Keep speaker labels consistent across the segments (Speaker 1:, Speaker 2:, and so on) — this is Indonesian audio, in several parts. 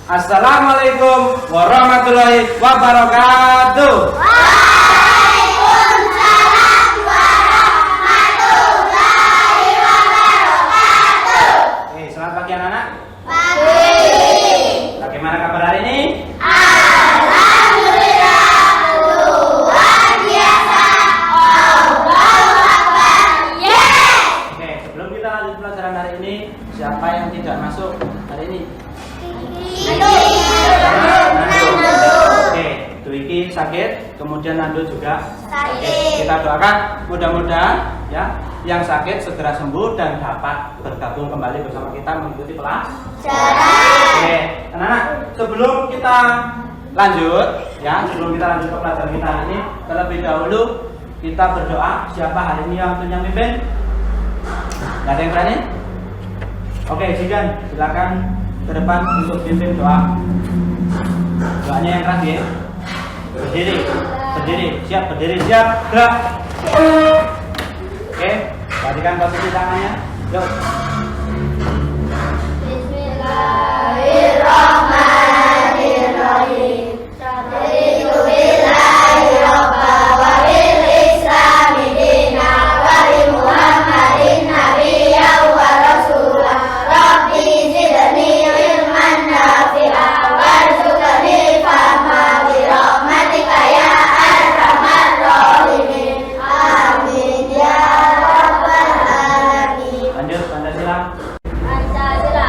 Speaker 1: Assalamualaikum warahmatullahi wabarakatuh.
Speaker 2: Waalaikumsalam warahmatullahi wabarakatuh.
Speaker 1: Selamat pagi anak-anak.
Speaker 2: Pagi.
Speaker 1: Bagaimana kabar hari ini?
Speaker 2: Alhamdulillah luar biasa. Allahu Akbar. Yes.
Speaker 1: Oke, sebelum kita lanjut pelajaran hari ini, siapa yang tidak masuk hari ini? Oke, Dwiki sakit, kemudian Nando juga sakit. Oke, kita doakan mudah-mudahan ya yang sakit segera sembuh dan dapat bergabung kembali bersama kita mengikuti pelajaran. Oke, anak-anak, sebelum kita lanjut ke pelajaran kita hari ini, terlebih dahulu kita berdoa. Siapa hari ini yang punya mimpin? Gak ada yang berani? Oke, Jigan, silakan ke depan untuk pimpin doa. Doanya yang keras ya. Berdiri, siap, gerak. Oke, perhatikan posisi tangannya. Yuk.
Speaker 2: Bismillahirrahmanirrahim. Alhamdulillahirabbil alamin. Islami dina wa bi Muhammadin nabiyyan wa rasulan. Rabbi zidni ilman nafi'an warzuqni fahman bi rahmatika ya arhamar rahimin. Amin ya rabbal alamin.
Speaker 1: Lanjut, Pancasila.
Speaker 2: Pancasila.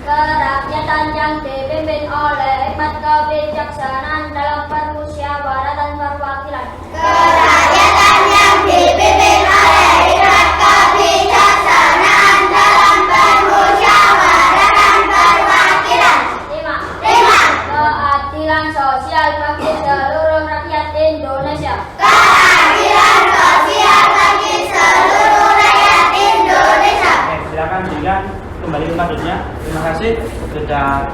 Speaker 2: Kerakyatan yang dipimpin oleh hikmat kebijaksanaan dalam permusyawaratan perwakilan. Kerakyatan yang dipimpin oleh hikmat kebijaksanaan dalam permusyawaratan perwakilan. 5. Keadilan sosial bagi seluruh rakyat Indonesia. Keadilan sosial bagi seluruh rakyat Indonesia.
Speaker 1: Oke, silakan Jigan kembali ke padanya. Terima kasih sudah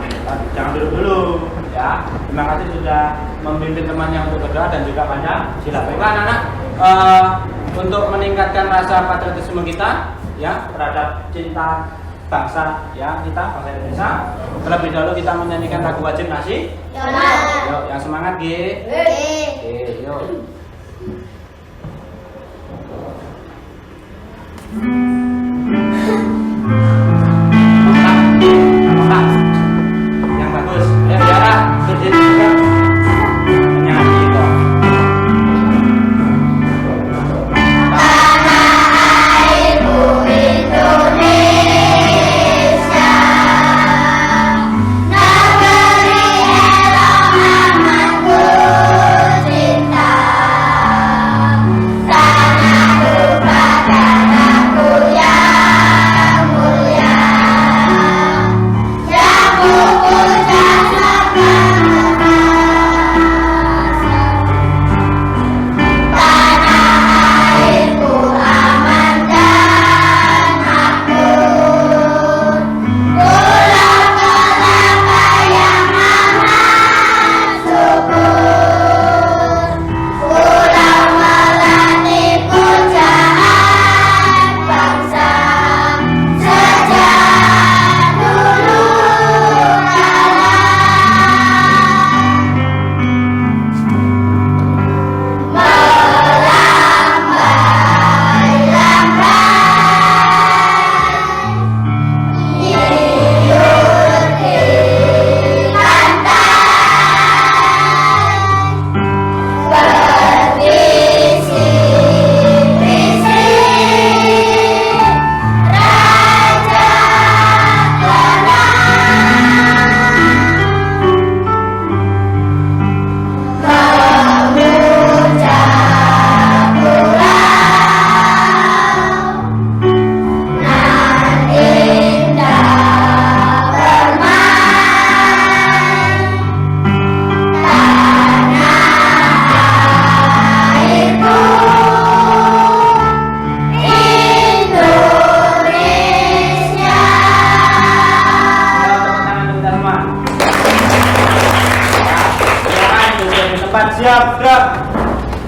Speaker 1: jangan duduk dulu ya. Terima kasih sudah memimpin temannya untuk berdoa dan juga Pancasila. Baiklah anak-anak, untuk meningkatkan rasa patriotisme kita ya terhadap cinta bangsa ya kita bangsa Indonesia, terlebih dahulu kita menyanyikan lagu wajib nasional. Yuk, yang semangat G. Oke, yuk. Yang bagus. Ya, Tiara, berdiri juga. Menyanyi kok.
Speaker 2: Ibu Indonesia, negeri elok amatku cinta.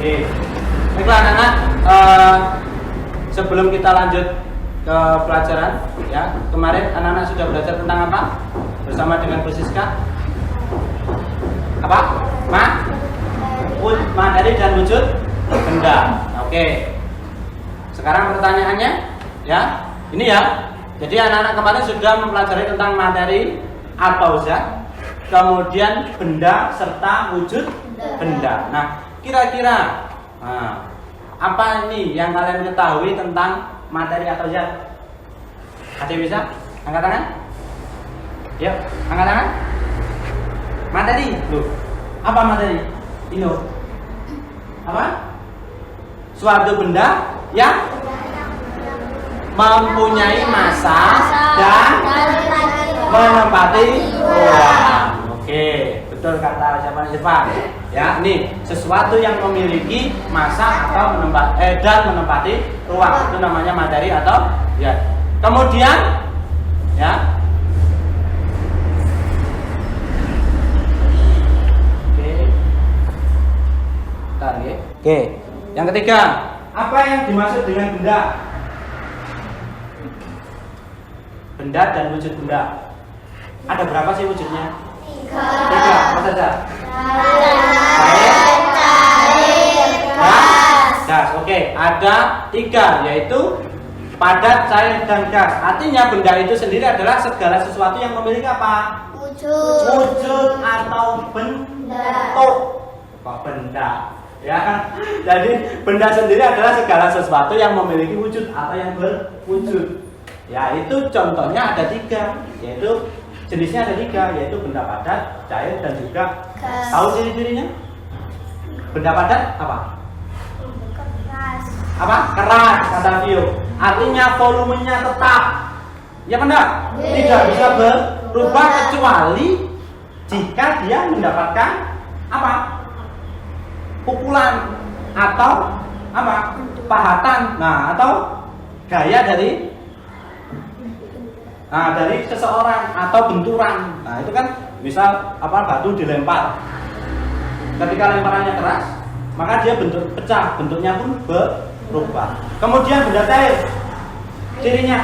Speaker 1: Oke. Baiklah anak-anak, sebelum kita lanjut ke pelajaran, ya kemarin anak-anak sudah belajar tentang apa bersama dengan Bu Siska? Apa? Materi dan wujud benda. Oke. Sekarang pertanyaannya, ya ini ya. Jadi anak-anak kemarin sudah mempelajari tentang materi atau zat, kemudian benda serta wujud benda. Nah, kira-kira apa ini yang kalian ketahui tentang materi atau zat? Ada yang bisa? Angkat tangan? Yuk, angkat tangan. Materi, loh. Apa materi? Ini apa? Suatu benda yang mempunyai massa dan menempati ruang. Oke, betul kata siapa? Ya, ini sesuatu yang memiliki massa atau menempati ruang. Itu namanya materi atau ya. Kemudian ya. Oke. Yang ketiga, apa yang dimaksud dengan benda? Benda dan wujud benda. Ada berapa sih wujudnya? Tiga. Apa saja? Gas. Oke, ada tiga, yaitu padat, cair, dan gas. Artinya benda itu sendiri adalah segala sesuatu yang memiliki apa? Wujud atau bentuk. Kok benda? Ya kan? Jadi benda sendiri adalah segala sesuatu yang memiliki wujud atau yang berwujud. Ya, itu contohnya ada tiga, yaitu jenisnya ada tiga, yaitu benda padat, cair, dan juga gas. Tahu ciri-cirinya? Benda padat apa? Apa? Keras, kata Vio. Artinya volumenya tetap. Ya kan enggak? Tidak bisa berubah kecuali jika dia mendapatkan apa? Pukulan atau apa? Pahatan. Nah, atau gaya dari seseorang atau benturan. Nah, itu kan misal apa? Batu dilempar. Ketika lemparannya keras, maka dia bentuknya pun berubah. Kemudian benda cair. Cirinya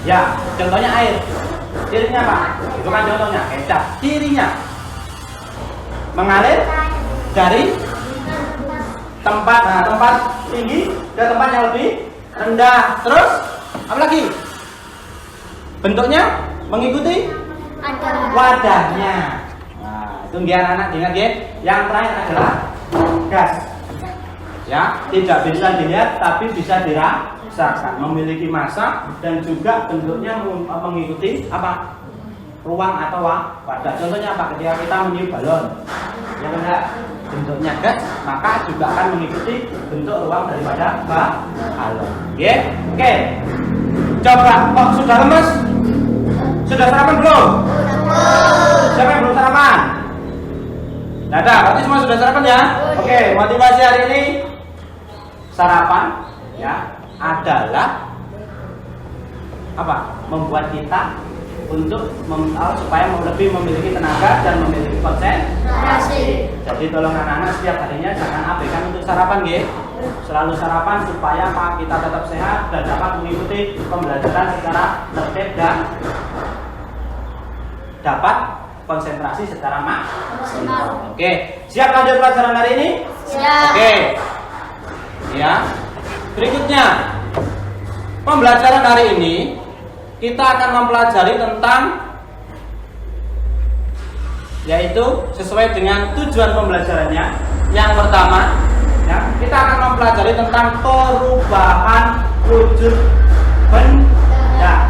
Speaker 1: ya, contohnya air. Cirinya apa? Itu kan contohnya kecap. Cirinya mengalir dari tempat tinggi ke tempat yang lebih rendah. Terus apa lagi? Bentuknya mengikuti wadahnya. Nah, itu biar anak ingat ya. Yang terakhir adalah gas. Ya, tidak bisa dilihat tapi bisa dirasakan. Memiliki massa dan juga bentuknya mengikuti apa? Ruang atau wadah. Contohnya apa? Ketika kita meniup balon. Ya benar. Bentuknya gas, maka juga akan mengikuti bentuk ruang daripada balon. Ya, oke. Coba, kok sudah lemes? Sudah sarapan belum? Siapa yang belum sarapan? Nah, berarti semua sudah sarapan ya? Oke, motivasi hari ini sarapan ya adalah apa? Membuat kita untuk supaya lebih memiliki tenaga dan memiliki konsentrasi. Jadi tolong anak-anak setiap harinya jangan abaikan untuk sarapan, nggih. Selalu sarapan supaya kita tetap sehat dan dapat mengikuti pembelajaran secara tertib dan dapat konsentrasi secara maksimal. Oke, siap lanjut pelajaran hari ini?
Speaker 2: Siap.
Speaker 1: Oke. Ya. Berikutnya pembelajaran hari ini kita akan mempelajari tentang, yaitu sesuai dengan tujuan pembelajarannya. Yang pertama, ya, kita akan mempelajari tentang perubahan wujud benda.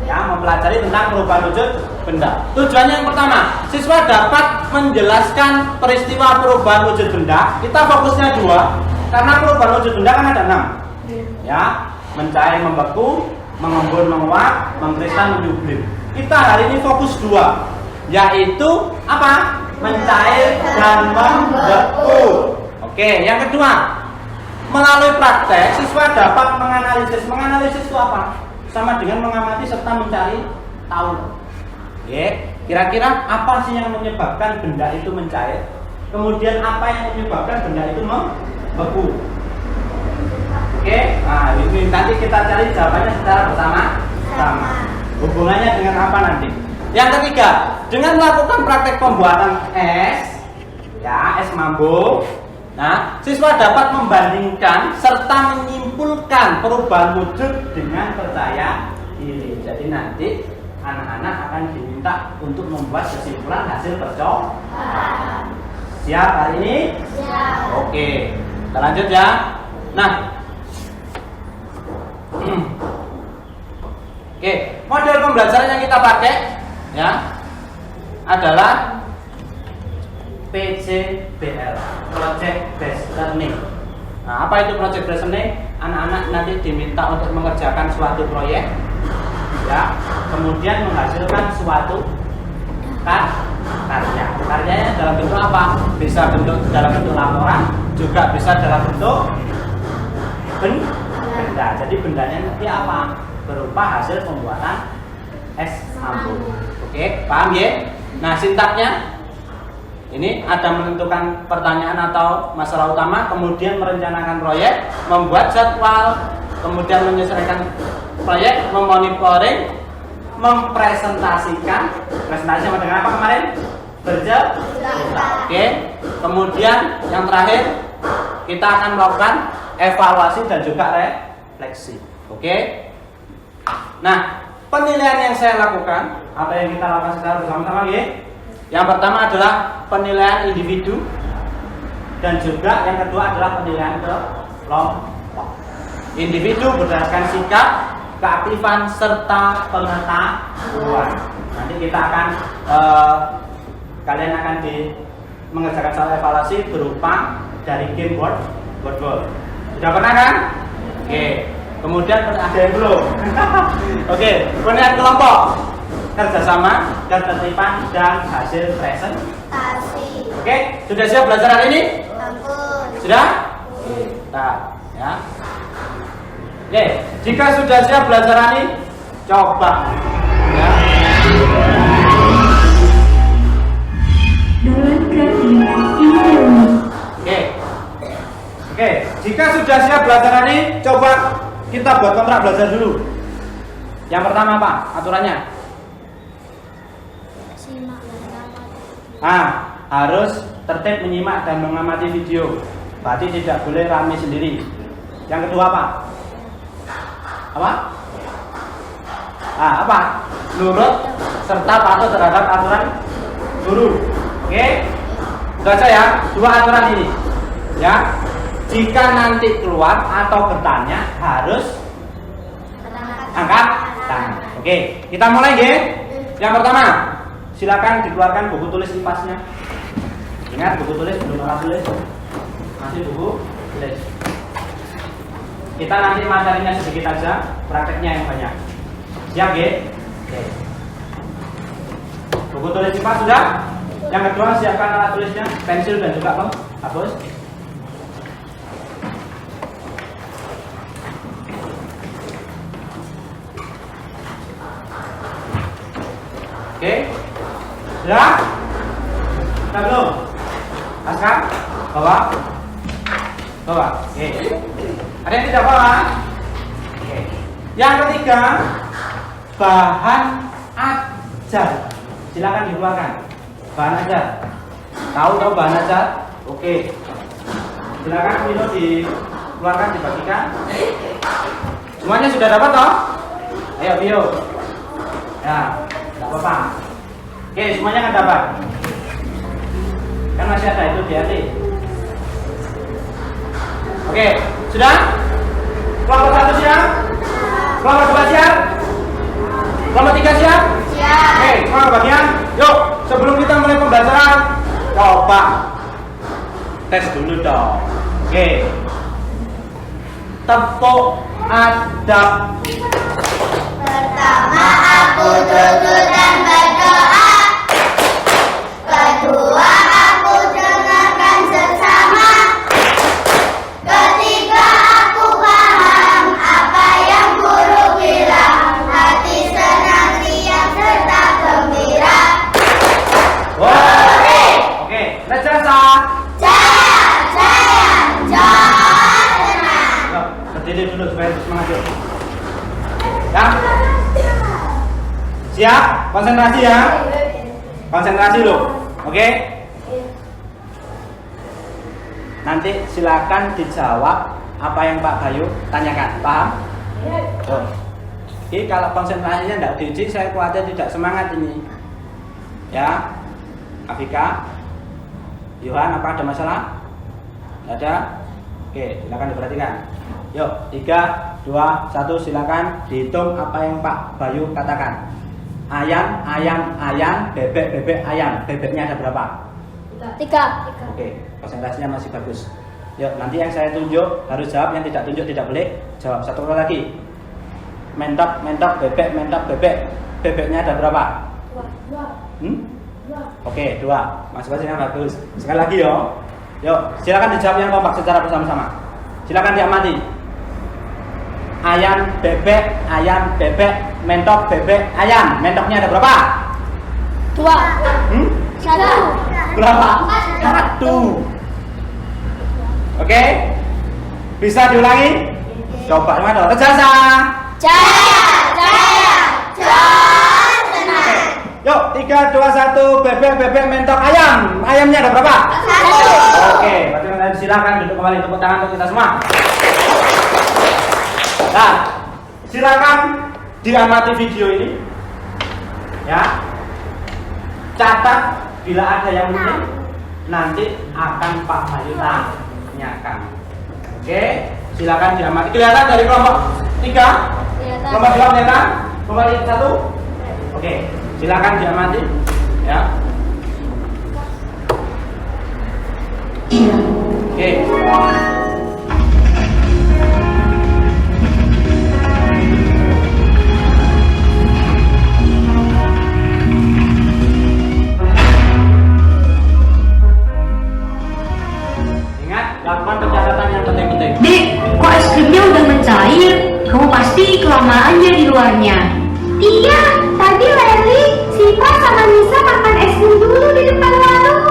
Speaker 1: Ya, mempelajari tentang perubahan wujud benda. Tujuannya yang pertama, siswa dapat menjelaskan peristiwa perubahan wujud benda. Kita fokusnya dua, karena perubahan wujud benda kan ada 6. Ya, mencair, membeku, mengembun, menguap, mengkristal, menyublim. Kita hari ini fokus 2, yaitu apa? Mencair dan membeku. Oke, yang kedua, melalui praktek siswa dapat menganalisis. Menganalisis itu apa? Sama dengan mengamati serta mencari tahu. Oke, kira-kira apa sih yang menyebabkan benda itu mencair Kemudian apa yang menyebabkan benda itu membeku? Oke, nah ini nanti kita cari jawabannya secara bersama-sama. Hubungannya dengan apa nanti? Yang ketiga, dengan melakukan praktek pembuatan es, ya es mambo. Nah, siswa dapat membandingkan serta menyimpulkan perubahan wujud dengan percaya diri. Jadi nanti anak-anak akan diminta untuk membuat kesimpulan hasil percobaan. Siap hari ini? Siap. Oke, kita lanjut ya. Nah, oke, model pembelajaran yang kita pakai ya adalah PJBL, Project Based Learning. Nah, apa itu Project Based Learning? Anak-anak nanti diminta untuk mengerjakan suatu proyek, ya, kemudian menghasilkan suatu karya. Karyanya dalam bentuk apa? Bisa dalam bentuk laporan, juga bisa dalam bentuk benda. Jadi bendanya nanti apa? Berupa hasil pembuatan es mambo. Oke, paham ya? Nah, sintaknya ini ada menentukan pertanyaan atau masalah utama, kemudian merencanakan proyek, membuat jadwal, kemudian menyelesaikan proyek, memonitoring, mempresentasikan. Presentasi sama dengan apa kemarin? Oke. Kemudian yang terakhir kita akan melakukan evaluasi dan juga refleksi. Oke. Nah, penilaian yang saya lakukan atau yang kita lakukan secara bersama-sama ya. Yang pertama adalah penilaian individu dan juga yang kedua adalah penilaian kelompok. Individu berdasarkan sikap, keaktifan serta pengetahuan. Nanti kita akan kalian akan mengerjakan soal evaluasi berupa dari game board. Sudah pernah kan? Oke. Kemudian ada yang belum. Oke, penilaian kelompok, kerjasama, ketertiban dan hasil presentasi. Oke, sudah siap belajar hari ini? Sudah? Nah, ya. Oke, jika sudah siap belajar hari ini, coba. Ya. Oke, jika sudah siap belajar hari ini, coba kita buat kontrak belajar dulu. Yang pertama apa aturannya? Harus tertib menyimak dan mengamati video. Berarti tidak boleh rame sendiri. Yang kedua apa? Apa? Nurut serta patuh terhadap aturan guru. Oke? Baca ya, dua aturan ini. Ya. Jika nanti keluar atau bertanya harus angkat tangan. Oke, kita mulai ya. Yang pertama, silakan dikeluarkan buku tulis IPAS-nya. Ingat buku tulis belum alat tulis. Masih buku tulis. Kita nanti materinya sedikit aja, prakteknya yang banyak. Siap ya? Oke. Buku tulis IPAS sudah? Yang kedua, siapkan alat tulisnya, pensil dan juga penghapus. Oke, sudah? Sudah belum? Paskan? Bawa? Oke. Ada yang tidak bawa? Oke. Yang ketiga, bahan ajar. Silakan dikeluarkan. Bahan ajar. Tahu bahan ajar? Oke. Silakan Vino dikeluarkan, dibagikan. Semuanya sudah dapat toh? Ayo Vio. Ya. Tidak apa-apa. Oke, semuanya kan dapat. Kan masih ada itu di hati. Oke, sudah? Kelompok 1 siap? Kelompok 2 siap? Kelompok 3 siap? Siap. Oke, kelompok bagian. Yuk, sebelum kita mulai pembelajaran, coba tes dulu dong. Oke. Tepuk adab.
Speaker 2: Pertama aku duduk dan berdoa. Kedua aku dengarkan sesama. Ketiga aku paham apa yang guru bilang. Hati senang, riang serta gembira.
Speaker 1: Oke, belajar sah. supaya semangat yuk. Ya? Siap? Konsentrasi ya? Konsentrasi loh. Oke? Nanti silakan dijawab apa yang Pak Bayu tanyakan. Paham? Oh. Jadi kalau konsentrasinya tidak diuji, saya khawatir tidak semangat ini. Ya? Afika? Yohan, apa ada masalah? Tidak ada? Oke, silakan diperhatikan. Yuk, 3, 2, 1, silakan dihitung apa yang Pak Bayu katakan. Ayam, ayam, ayam, bebek, bebek, ayam. Bebeknya ada berapa?
Speaker 2: 3.
Speaker 1: Oke, konsentrasinya masih bagus. Yuk, nanti yang saya tunjuk harus jawab, yang tidak tunjuk tidak boleh jawab. Satu kali lagi. Mentok, mentok, bebek, mentok, bebek. Bebeknya ada berapa?
Speaker 2: 2.
Speaker 1: Oke, 2. Masing-masingnya bagus. Sekali lagi yo. Yuk, silakan dijawab yang kompak secara bersama-sama. Silakan diamati. Ayam, bebek, mentok, bebek, ayam. Mentoknya ada berapa?
Speaker 2: 2. 1.
Speaker 1: Berapa? 1. Oke? Bisa diulangi? Coba gimana? Terjasa.
Speaker 2: Jaya.
Speaker 1: Oke. Yuk, 3, 2, 1, bebek, bebek, mentok, ayam. Ayamnya ada berapa?
Speaker 2: 1.
Speaker 1: Oke, berarti silakan duduk kembali, tepuk tangan untuk kita semua. Nah, silakan diamati video ini. Ya. Catat bila ada yang unik, nanti akan Pak Bayu tanyakan. Oke, silakan diamati. Kelihatan dari kelompok 3? Kelompok 2 kelihatan? Kelompok 1? Oke, silakan diamati. Ya. Oke. Lakukan pencatatan yang penting-penting.
Speaker 3: Dek, kok es krimnya udah mencair? Kamu pasti kelamaan ya di luarnya.
Speaker 2: Iya, tadi Leli, Siva sama Nisa makan es krim dulu di depan warung.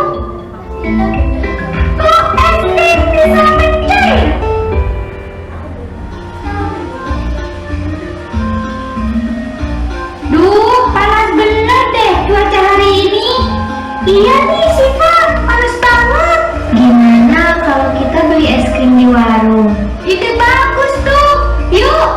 Speaker 2: Kok es krim bisa mencair? Duh, panas bener deh cuaca hari ini. Iya nih Siva, panas banget. Gimana kalau kita beli es krim di warung? Ide bagus tuh. Yuk.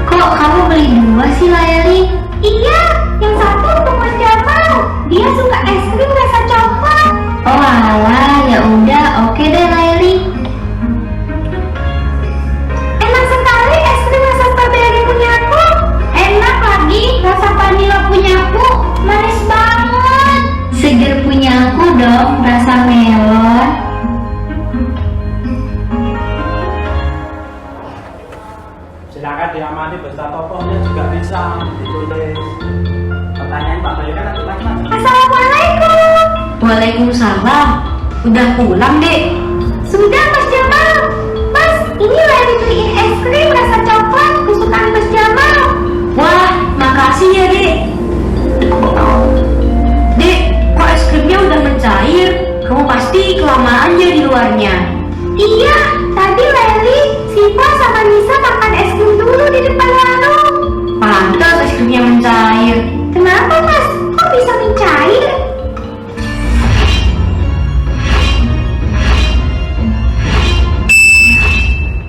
Speaker 3: Kok kamu beli 2 sih, Layali?
Speaker 2: Iya, yang satu untuk Mas Jamal. Dia suka es krim rasa coklat.
Speaker 3: Oh alah, ya udah, oke deh Layali.
Speaker 2: Enak sekali es krim rasa strawberry punyaku. Enak lagi rasa vanila punyaku. Manis banget.
Speaker 3: Seger punya aku dong, rasa melon.
Speaker 1: Silakan diamati beserta tokohnya juga bisa ditulis. Pertanyaan Pak Bayu kan nanti macam-macam.
Speaker 2: Assalamualaikum.
Speaker 3: Waalaikumsalam. Udah pulang, Dek?
Speaker 2: Sudah Mas Jamal. Mas, ini Leli beliin es krim rasa coklat kesukaan Mas Jamal.
Speaker 3: Wah, makasih ya, Dek. Dek, kok es krimnya udah mencair? Kamu pasti kelamaan ya di luarnya.
Speaker 2: Iya, tadi Leli, Siva sama Nisa makan es krim dulu di depan warung.
Speaker 3: Pantas es krimnya mencair.
Speaker 2: Kenapa Mas? Kok bisa mencair?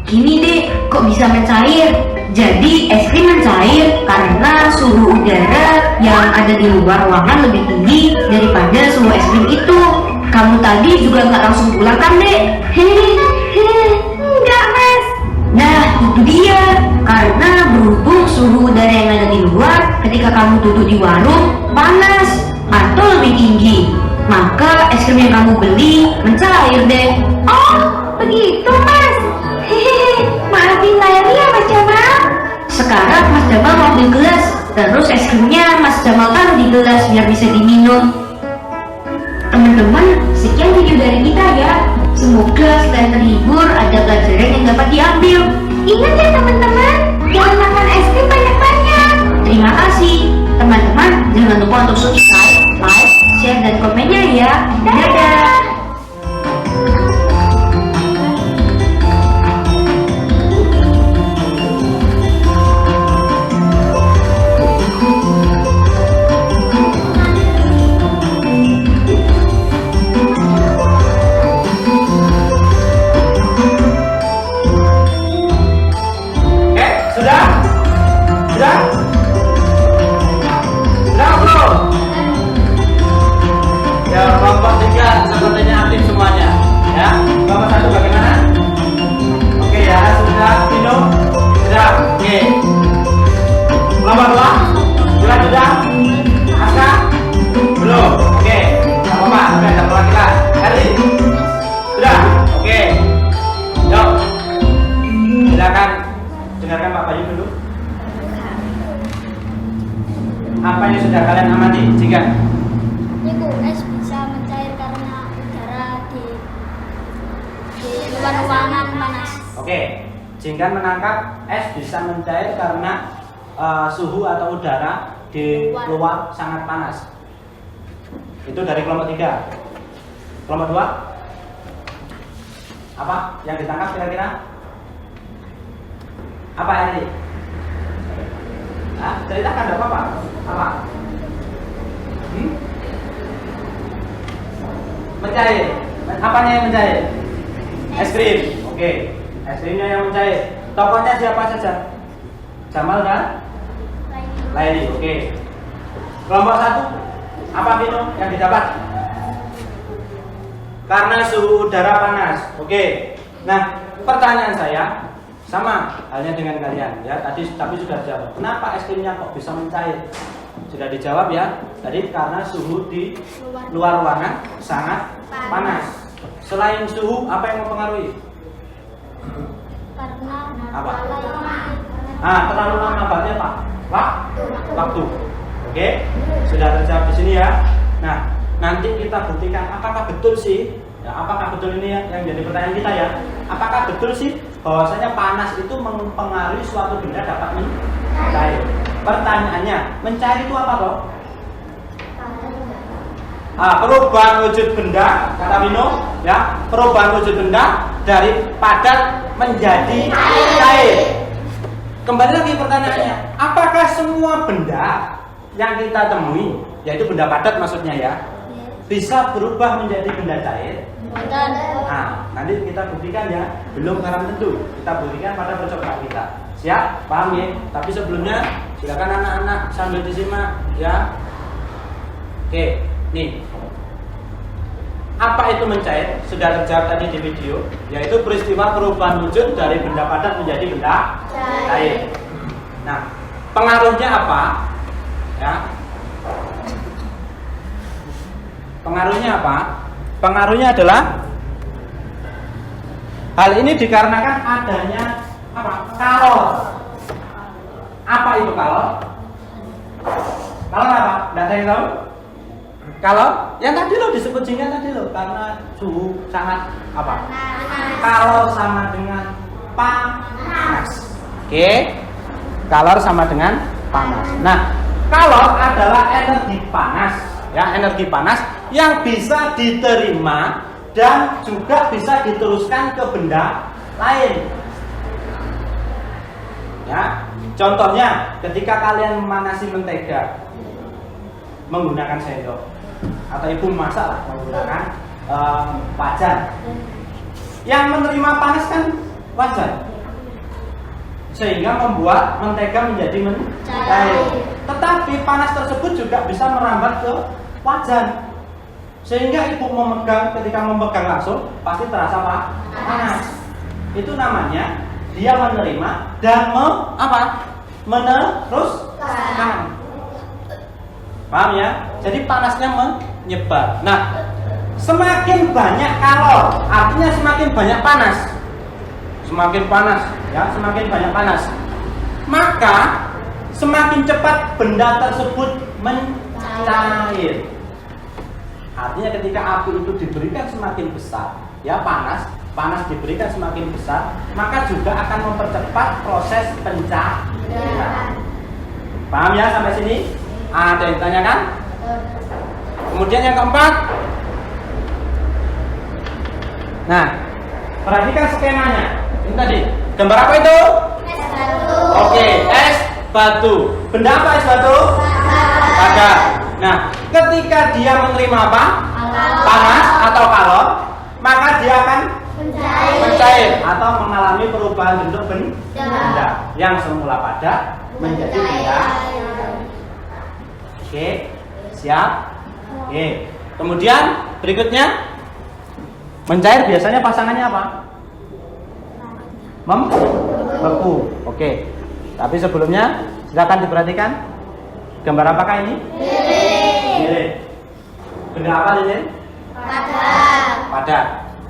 Speaker 3: Gini deh, kok bisa mencair? Jadi es krim mencair karena suhu udara yang ada di luar ruangan lebih tinggi daripada suhu es krim itu. Kamu tadi juga nggak langsung pulang kan, Dek?
Speaker 2: Enggak Mas.
Speaker 3: Nah, itu dia. Karena berhubung suhu udara yang ada di luar ketika kamu duduk di warung panas atau lebih tinggi, maka es krim yang kamu beli mencair deh.
Speaker 2: Oh, begitu Mas. Maafin Leli ya Mas Jamal.
Speaker 3: Sekarang Mas Jamal mau ambil gelas, terus es krimnya Mas Jamal taruh di gelas biar bisa diminum. Teman-teman, sekian video dari kita ya. Semoga selain terhibur ada pelajaran yang dapat diambil.
Speaker 2: Ingat ya teman-teman, jangan makan es krim banyak-banyak.
Speaker 3: Terima kasih teman-teman. Jangan lupa untuk subscribe, like, share, dan komennya ya. Dadah.
Speaker 2: ruangan panas.
Speaker 1: Oke, jika menangkap es bisa mencair karena suhu atau udara di luar sangat panas. Itu dari kelompok 3. Kelompok 2, apa yang ditangkap kira-kira? Apa Eri? Ceritakan enggak apa-apa. Apa? Mencair. Apanya yang mencair? Es krim. Oke. Es krimnya yang mencair. Tokohnya siapa saja? Jamal dan Laili. Oke. Kelompok 1, apa Vino yang didapat? Karena suhu udara panas. Oke. Nah, pertanyaan saya sama halnya dengan kalian ya. Tapi sudah dijawab. Kenapa es krimnya kok bisa mencair? Sudah dijawab ya. Tadi karena suhu di luar ruangan sangat panas. Selain suhu, apa yang mempengaruhi? Apa? Terlalu lama baknya Pak. Waktu. Oke, sudah terjawab di sini ya. Nah, nanti kita buktikan apakah betul sih? Ya, apakah betul ini yang jadi pertanyaan kita ya? Apakah betul sih bahwasanya panas itu mempengaruhi suatu benda dapat mencair? Pertanyaannya, mencair itu apa toh? Perubahan wujud benda, kata Vino, ya, perubahan wujud benda dari padat menjadi cair. Kembali lagi pertanyaannya, apakah semua benda yang kita temui, yaitu benda padat maksudnya ya, bisa berubah menjadi benda cair? Nah, nanti kita buktikan ya, belum karena tentu. Kita buktikan pada percobaan kita. Siap? Paham ya? Tapi sebelumnya, silakan anak-anak sambil disimak ya. Oke, nih. Apa itu mencair? Sudah terjawab tadi di video, yaitu peristiwa perubahan wujud dari benda padat menjadi benda cair. Nah, pengaruhnya apa? Ya. Pengaruhnya apa? Pengaruhnya adalah hal ini dikarenakan adanya apa? Kalor. Apa itu kalor? Kalor apa? Tidak ada yang tahu? Kalau yang tadi lo disebut jingga tadi lo, karena suhu sangat apa? Kalor sama dengan panas. Oke. Kalor sama dengan panas. Nah, kalor adalah energi panas, ya, energi panas yang bisa diterima dan juga bisa diteruskan ke benda lain. Ya, contohnya ketika kalian memanasi mentega menggunakan sendok, atau ibu masak lah menggunakan wajan. Yang menerima panas kan wajan, sehingga membuat mentega menjadi mencair. Tetapi panas tersebut juga bisa merambat ke wajan, sehingga ibu ketika memegang langsung pasti terasa panas. Itu namanya dia menerima dan meneruskan. Paham ya? Jadi panasnya menyebar. Nah, semakin banyak kalor, artinya semakin banyak panas. Semakin panas, ya, semakin banyak panas. Maka semakin cepat benda tersebut mencair. Artinya ketika api itu diberikan semakin besar, ya, panas diberikan semakin besar, maka juga akan mempercepat proses pencairan. Paham ya sampai sini? Ada yang ditanyakan? Kemudian yang keempat. Nah, perhatikan skemanya. Ini tadi. Gambar apa itu? Es batu. Oke, es batu. Benda apa es batu? Padat. Nah, ketika dia menerima apa? Panas atau kalor, maka dia akan mencair atau mengalami perubahan bentuk benda yang semula padat menjadi benda. Oke, siap. Oke. Kemudian berikutnya, mencair biasanya pasangannya apa? Membeku. Oke. Tapi sebelumnya silakan diperhatikan. Gambar apakah ini? Lilin. Benda apa lilin? Padat.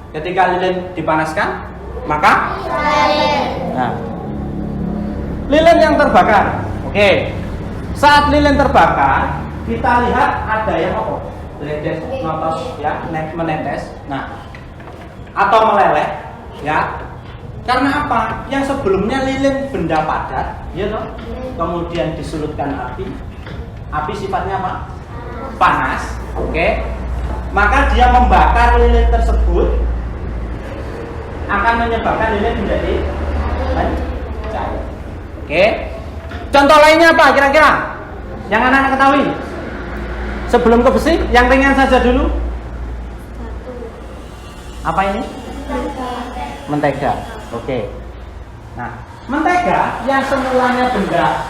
Speaker 1: Ketika lilin dipanaskan, maka nah, lilin yang terbakar. Oke. Saat lilin terbakar, kita lihat ada yang netes, ya, menetes, nah, atau meleleh, Ya. Karena apa? Yang sebelumnya lilin benda padat, ya toh? Kemudian disulutkan api. Api sifatnya apa? Panas. Oke. Maka dia membakar lilin tersebut akan menyebabkan lilin menjadi cair. Oke. Contoh lainnya apa kira-kira? Yang anak-anak ketahui? Sebelum ke besi, yang ringan saja dulu. Apa ini? Mentega. Oke. Nah, mentega yang semulanya benda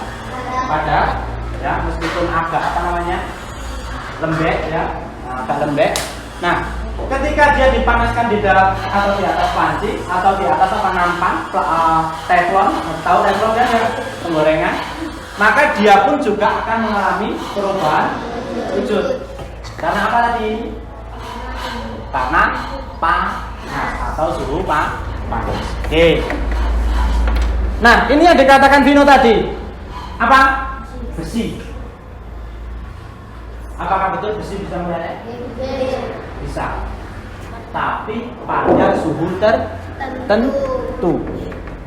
Speaker 1: padat, ya meskipun agak apa namanya lembek, ya, agak lembek. Nah, ketika dia dipanaskan di dalam atau di atas panci atau di atas apa nampan, teflon, tahu teflon kan ya, penggorengan, maka dia pun juga akan mengalami perubahan wujud. Karena apa tadi? Karena panas atau suhu panas. Oke. Nah, ini yang dikatakan Vino tadi. Apa? Besi. Apakah betul besi bisa meleleh? Bisa. Tapi pada suhu tertentu.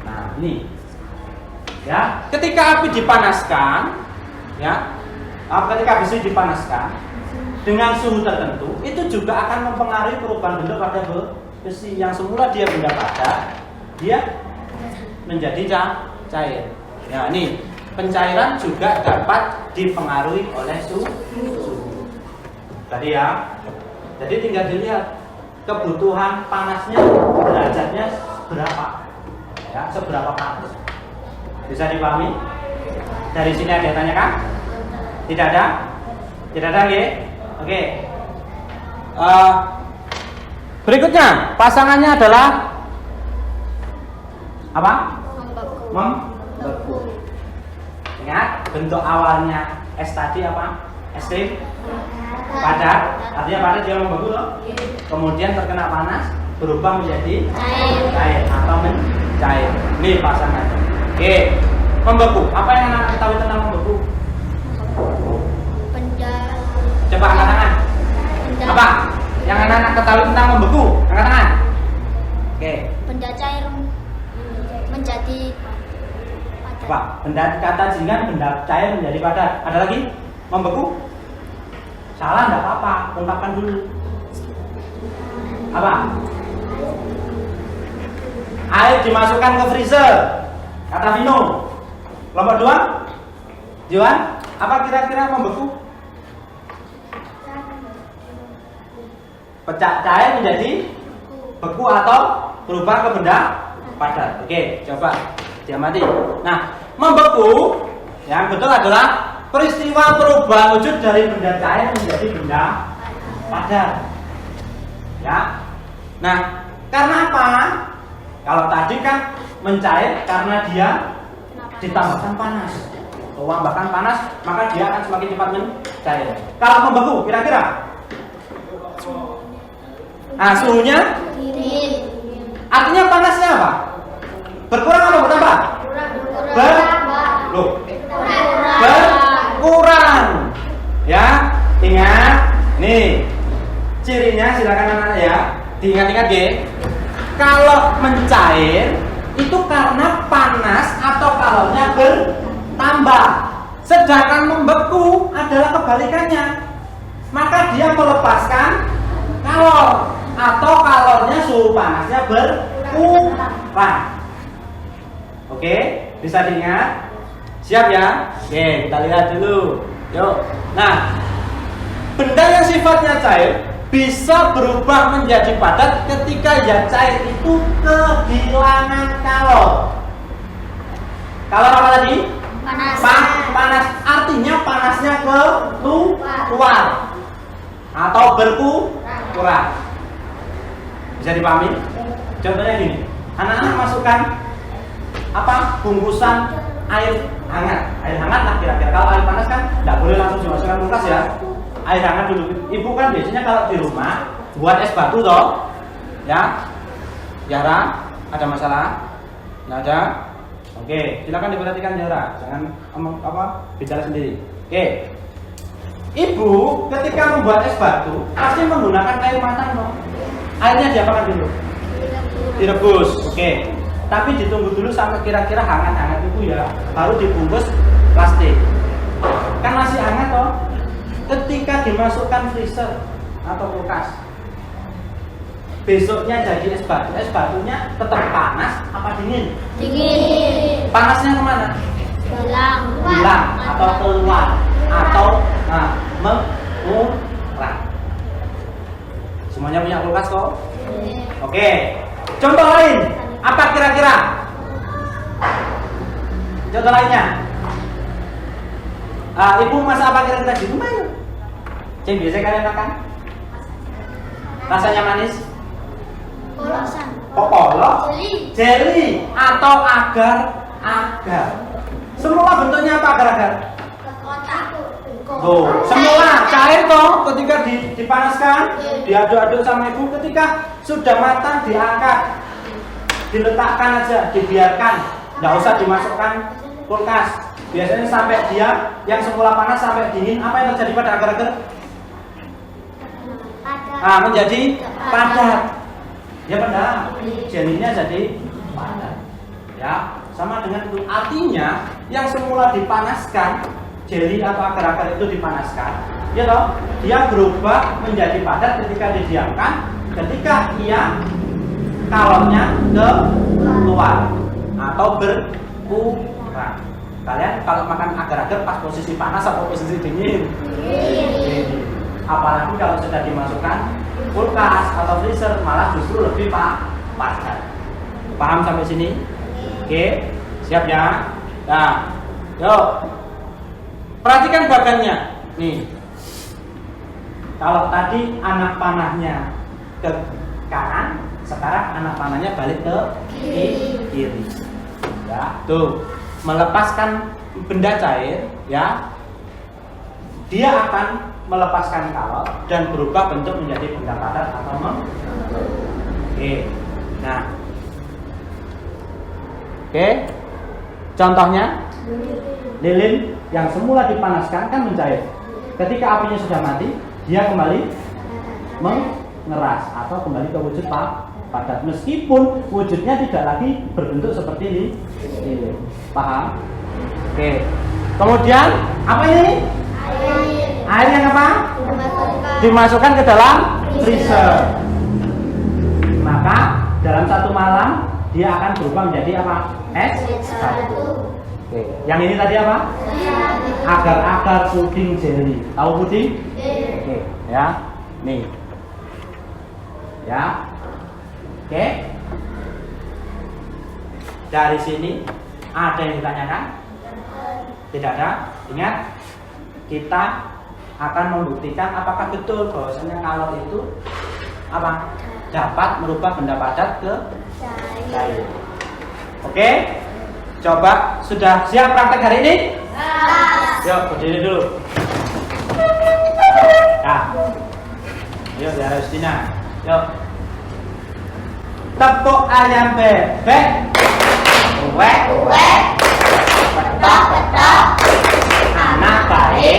Speaker 1: Nah, ini. Ya, ketika api dipanaskan, ya, ketika besi dipanaskan dengan suhu tertentu, itu juga akan mempengaruhi perubahan bentuk pada besi yang semula dia benda padat, dia menjadi cair. Ya, ini pencairan juga dapat dipengaruhi oleh suhu. Tadi ya. Jadi tinggal dilihat kebutuhan panasnya, derajatnya berapa. Ya, seberapa panas. Bisa dipahami? Dari sini ada yang tanyakan? Tidak ada? Tidak ada, ya? Oke. Berikutnya, pasangannya adalah apa? Membeku. Ingat, bentuk awalnya es tadi apa? Es krim padat. Artinya padat dia membeku loh. Kemudian terkena panas, berubah menjadi cair atau mencair. Ini pasangannya. Oke, membeku. Apa yang anak ketahui tentang membeku? Coba angkat tangan. Apa? Yang anak-anak ketahui tentang membeku? Angkat tangan. Oke.
Speaker 2: Benda cair menjadi padat.
Speaker 1: Apa? Benda kata jingan, benda cair menjadi padat. Ada lagi? Membeku? Salah, enggak apa-apa. Ungkapkan dulu. Apa? Air dimasukkan ke freezer. Kata Vino. Kelompok 2? Johan, apa kira-kira membeku? Pecah cair menjadi beku atau berubah ke benda padat. Oke, coba diamati. Nah, membeku yang betul adalah peristiwa perubahan wujud dari benda cair menjadi benda padat. Ya. Nah, karena apa? Kalau tadi kan mencair karena dia ditambahkan panas. Tambahkan panas, maka dia akan semakin cepat mencair. Kalau membeku, kira-kira suhunya artinya panasnya apa? Berkurang atau bertambah? Berkurang. Ya, ingat. Nih, cirinya silakan anak ya. Diingat-ingat ya. Kalau mencair itu karena panas atau kalornya bertambah. Sedangkan membeku adalah kebalikannya. Maka dia melepaskan kalor atau kalornya suhu panasnya berkurang. Oke, bisa diingat? Siap ya? Oke, kita lihat dulu. Yuk. Nah, benda yang sifatnya cair bisa berubah menjadi padat ketika yang cair itu kehilangan kalor. Kalor apa tadi?
Speaker 2: Panas.
Speaker 1: Panas. Artinya panasnya keluar atau berkurang. Bisa dipahami? Contohnya gini, anak-anak masukkan apa? Bungkusan air hangat. Air hangat lah kira-kira. Kalau air panas kan tidak boleh langsung dimasukkan kulkas ya. Air hangat dulu. Ibu kan biasanya kalau di rumah buat es batu toh, ya. Yara, ada masalah? Nggak ada? Oke, silakan diperhatikan Yara. Jangan bicara sendiri. Oke. Ibu ketika membuat es batu pasti menggunakan air matang toh. Airnya diapakan dulu? Direbus. Oke. Tapi ditunggu dulu sampai kira-kira hangat-hangat itu ya, baru dibungkus plastik. Kan masih hangat toh. Ketika dimasukkan freezer atau kulkas, besoknya jadi es batu. Es batunya tetap panas apa dingin?
Speaker 2: Dingin.
Speaker 1: Panasnya kemana? Hilang atau keluar atau mengurat. Semuanya punya kulkas kok? Oke. Contoh lain, apa kira-kira? Contoh lainnya. Ibu masak apa kira-kira di rumah yuk? Yang biasa kalian makan? Rasanya manis? Kolok, jeli atau agar-agar. Semua bentuknya apa agar-agar? Tuh, semua cair toh ketika dipanaskan, diaduk-aduk sama ibu, ketika sudah matang diangkat, diletakkan aja, dibiarkan, nggak usah dimasukkan kulkas. Biasanya sampai dia yang semula panas sampai dingin, apa yang terjadi pada agar-agar? Menjadi padat. Ya benar, jelinya jadi padat. Ya, sama dengan itu. Artinya yang semula dipanaskan, jeli atau agar-agar itu dipanaskan, ya toh, dia berubah menjadi padat ketika didiamkan, ketika ia kalornya keluar atau berkurang. Kalian kalau makan agar-agar pas posisi panas atau posisi dingin? Apalagi kalau sudah dimasukkan kulkas atau freezer, malah justru lebih padat. Paham sampai sini? Oke, siap ya? Nah, yuk. Perhatikan bagannya. Nih. Kalau tadi anak panahnya ke kanan, sekarang anak panahnya balik ke kiri. Ya, tuh. Melepaskan benda cair, ya. Dia akan melepaskan kalor dan berubah bentuk menjadi benda padat atau Oke. Nah. Oke. Contohnya lilin yang semula dipanaskan kan mencair. Ketika apinya sudah mati, dia kembali mengeras atau kembali ke wujud padat. Meskipun wujudnya tidak lagi berbentuk seperti lilin. Paham? Oke. Kemudian apa ini? Air yang apa? Dimasukkan ke dalam freezer. Maka dalam satu malam dia akan berubah menjadi apa? Es batu. Oke. Yang ini tadi apa? Agar-agar puding jelly. Tahu puding? Oke, ya. Nih. Ya. Oke. Dari sini ada yang ditanyakan? Tidak ada. Ingat, kita akan membuktikan apakah betul bahwasanya kalor itu apa? Dapat merubah benda padat ke cair. Oke? Coba, sudah siap praktek hari ini? Yuk, berdiri dulu. Nah. Yuk, biar Justina. Yuk. Tepuk ayam bebek. Uwek. Petok. Anak baik.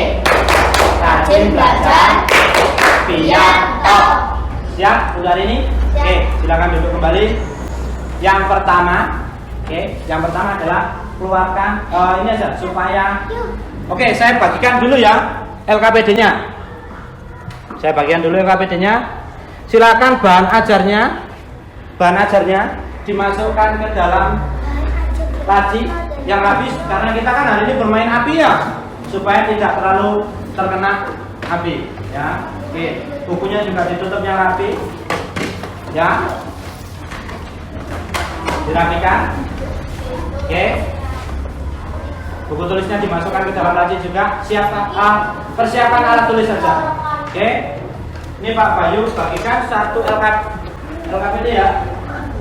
Speaker 1: Rajin belajar. Biar top. Siap untuk hari ini? Oke, silakan duduk kembali. Yang pertama, adalah keluarkan ini aja supaya. Oke, saya bagikan dulu ya LKPD-nya. Saya bagikan dulu LKPD-nya. Silakan bahan ajarnya dimasukkan ke dalam laci yang habis, karena kita kan hari ini bermain api ya, supaya tidak terlalu terkena api ya. Oke, bukunya juga ditutup yang rapi ya, dirapikan. Oke, buku tulisnya dimasukkan ke dalam laci juga. Persiapkan alat tulis saja. Oke, ini Pak Bayu bagikan satu LKPD ya.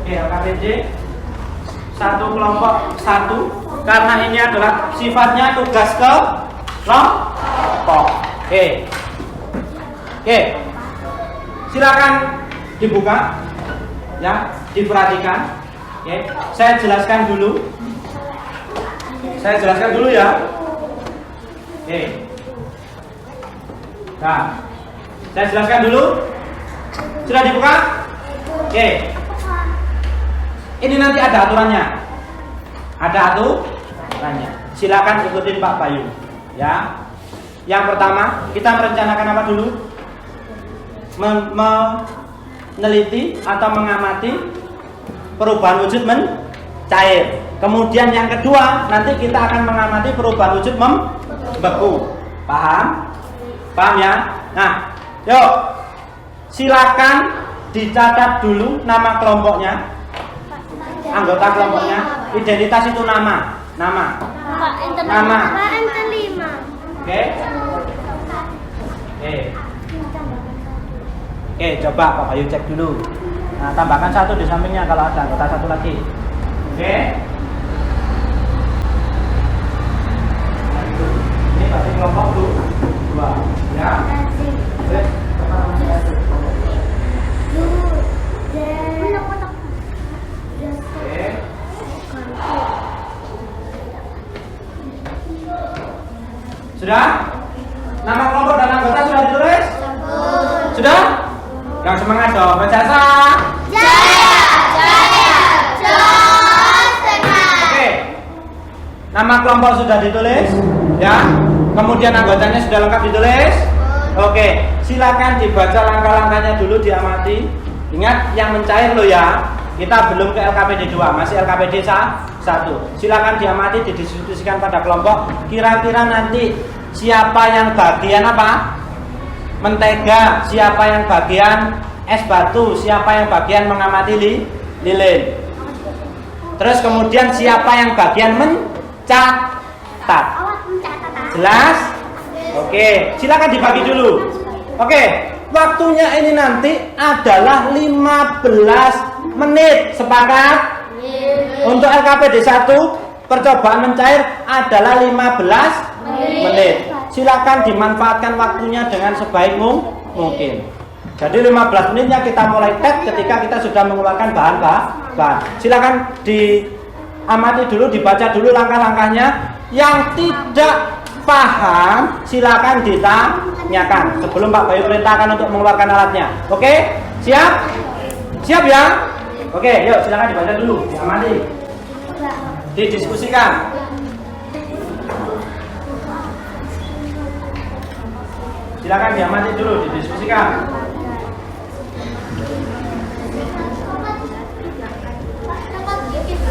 Speaker 1: Oke, LKPD satu kelompok satu, karena ini adalah sifatnya tugas kelompok. Oke, silakan dibuka ya, diperhatikan. Oke, saya jelaskan dulu ya. Oke, nah, saya jelaskan dulu. Sudah dibuka? Oke. Ini nanti ada aturannya. Ada aturannya. Silakan ikutin Pak Bayu. Ya. Yang pertama, kita merencanakan apa dulu? Meneliti atau mengamati perubahan wujud mencair. Kemudian yang kedua, nanti kita akan mengamati perubahan wujud membeku. Paham? Paham ya? Nah, yuk. Silakan dicatat dulu nama kelompoknya. Anggota kelompoknya. Identitas itu nama. Nama. Oke. Oke, coba Pak Bayu cek dulu. Nah, tambahkan satu di sampingnya kalau ada anggota satu lagi. Oke. Ini berarti kelompok dua. Ya. Oke. Sudah? Nama kelompok dan anggota sudah ditulis? Sudah? Yang semangat dong, berjasa. Oke. Nama kelompok sudah ditulis, ya. Kemudian anggotanya sudah lengkap ditulis. Oke, silakan dibaca langkah-langkahnya dulu, diamati. Ingat yang mencair loh ya. Kita belum ke LKPD 2, masih LKPD 1. Silakan diamati, didiskusikan pada kelompok. Kira-kira nanti siapa yang bagian apa? Mentega, siapa yang bagian es batu, siapa yang bagian mengamati lilin. Terus kemudian siapa yang bagian mencatat. Jelas? Oke, silakan dibagi dulu. Oke, waktunya ini nanti adalah 15 menit. Sepakat? Untuk LKPD 1 percobaan mencair adalah 15 menit. Silakan dimanfaatkan waktunya dengan sebaik mungkin. Jadi 15 menitnya kita mulai tek ketika kita sudah mengeluarkan bahan. Silakan diamati dulu, dibaca dulu langkah-langkahnya. Yang tidak paham silakan ditanyakan sebelum Pak Bayu perintahkan untuk mengeluarkan alatnya. Oke? Siap? Siap ya? Oke, yuk silakan dibaca dulu, diamati, didiskusikan. Silakan diamati dulu, didiskusikan.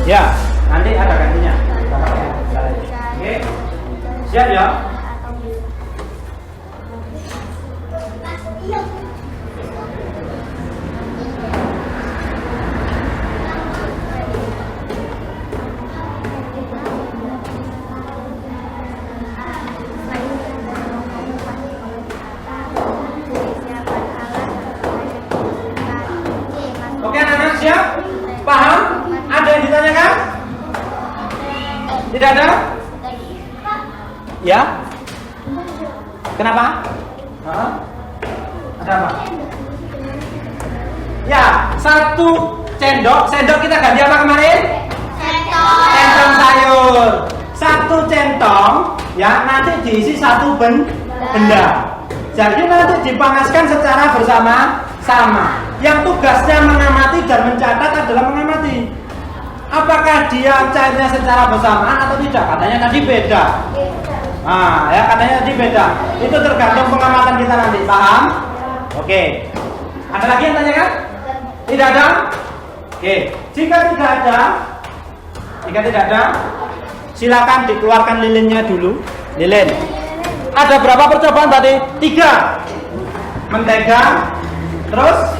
Speaker 1: Ya, nanti ada gantinya. Oke, siap ya? Oke anak-anak siap? Paham? Ada yang ditanyakan? Tidak ada? Ya? Kenapa? Ada apa? Ya, 1 sendok kita ganti apa kemarin? Centong sayur. 1 centong ya nanti diisi 1 benda. Jadi nanti dipanaskan secara bersama-sama. Yang tugasnya mengamati dan mencatat adalah mengamati. Apakah dia cairnya secara bersamaan atau tidak? Katanya tadi beda. Nah, ya katanya tadi beda. Itu tergantung pengamatan kita nanti. Paham? Oke. Ada lagi yang tanyakan? Tidak ada? Oke. Jika tidak ada, silakan dikeluarkan lilinnya dulu. Lilin. Ada berapa percobaan tadi? 3. Mentega. Terus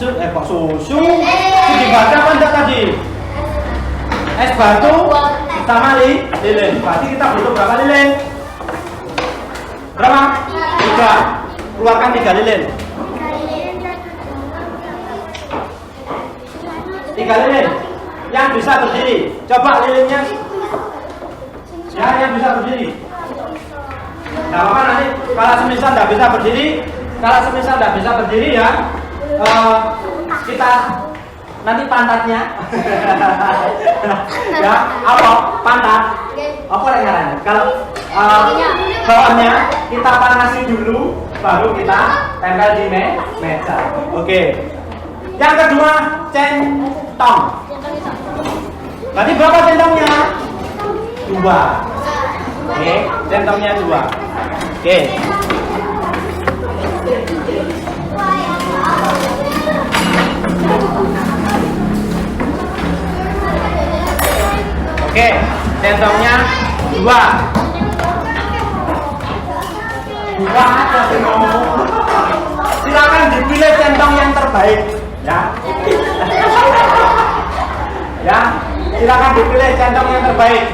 Speaker 1: kok susu? Itu dibaca apa enggak tadi? Es batu sama lilin. Berarti kita butuh berapa lilin? Berapa? 3. Keluarkan 3 lilin. 3 lilin. Yang bisa berdiri. Coba lilinnya. Ya, yang bisa berdiri. Nah, apa nanti kalau semisal tidak bisa berdiri, ya kita nanti pantatnya ya apa pantat apa yang kalau bawahnya kita panasi dulu baru kita tempel di meja. Oke. Yang kedua centong. Berarti berapa centongnya? 2. Oke, centongnya 2. Oke. Oke, centongnya 2. 2 aja sih mau. Silakan dipilih centong yang terbaik, ya. Ya, silakan dipilih centong yang terbaik.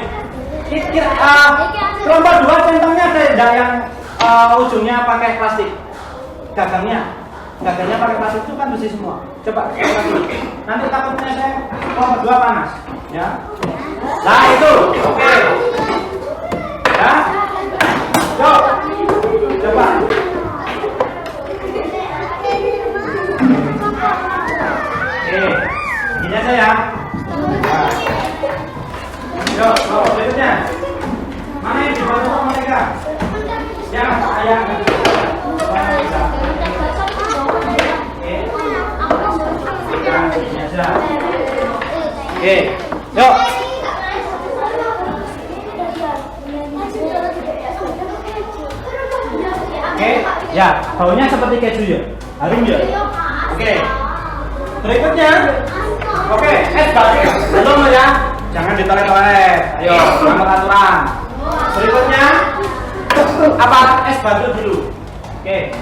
Speaker 1: Kelompok 2 centongnya ada yang ujungnya pakai plastik. Gagangnya pakai plastik itu kan besi semua. Coba nanti takutnya saya kelompok 2 panas, ya. Nah itu, oke. Ya, yuk, coba. Oke, begini aja ya. Yuk, berikutnya. Mana yang dibantu sama mereka? Ya, ayah. Oke, yuk. Oke, ya, baunya seperti keju ya. Harum ya. Oke. Berikutnya. Oke, batu. Belum ya. Jangan ditoret-toret. Ayo, selamat aturan. Berikutnya apa? Es batu dulu. Oke.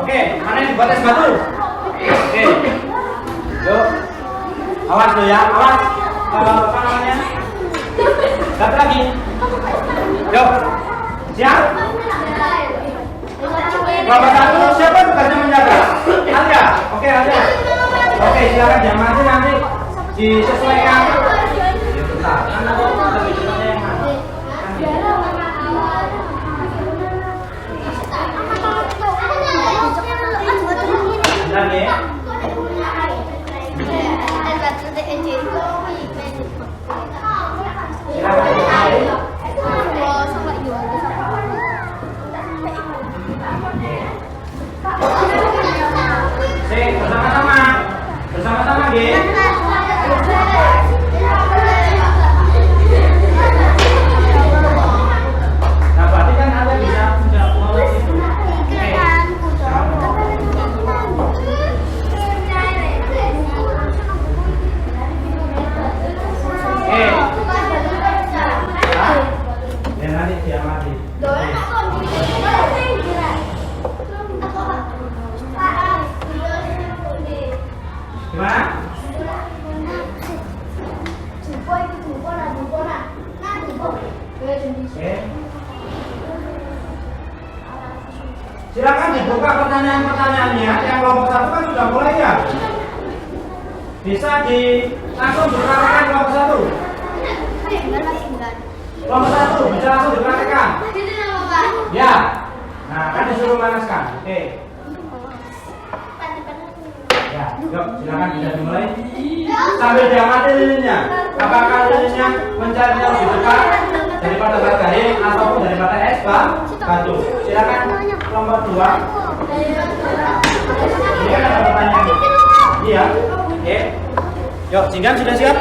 Speaker 1: Oke, mana yang dibuat es batu? Oke. Yuk. Awas lo ya, awas. Apa namanya? Satu lagi. Yuk. Siap? Kelompok 1 siapa tugasnya menjaga? Alia. Oke, Alia. Oke, silakan diamati nanti disesuaikan. Bentar. Lebih cepatnya yang mana? Bentar ya. Bersama-sama, Ge. Nah, berarti kan ada bisa sudah mau itu. Ya nanti diamati. Gimana? Silakan dibuka pertanyaan-pertanyaannya. Yang kelompok 1 kan sudah mulai ya. Bisa langsung dipraktekkan kelompok 1. Kelompok 1 bisa langsung dipraktekkan. Ya. Nah, kan disuruh manaskan. Oke. Ya, yuk silakan bisa dimulai. Sambil diamati lilinnya. Apakah lilinnya mencari yang lebih dekat daripada garing ataupun daripada es batu? Silakan kelompok 2. Ini kan ada pertanyaan. Iya. Oke. Yuk, Jinggan sudah siap?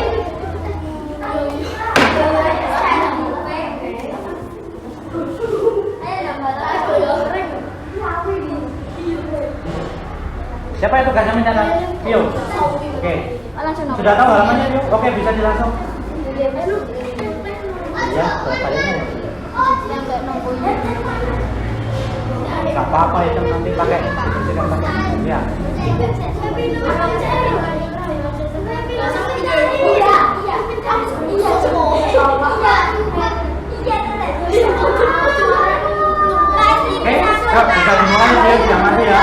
Speaker 1: Siapa yang tugasnya mencatat? Pio. Oke. Sudah tahu halamannya, Pio? Oke, bisa dilangsung. Ya, berapa ini? Gak apa-apa itu nanti pakai dibersihkan pakai. Ya. Oke, yuk bisa dimulai ya, jangan mati ya.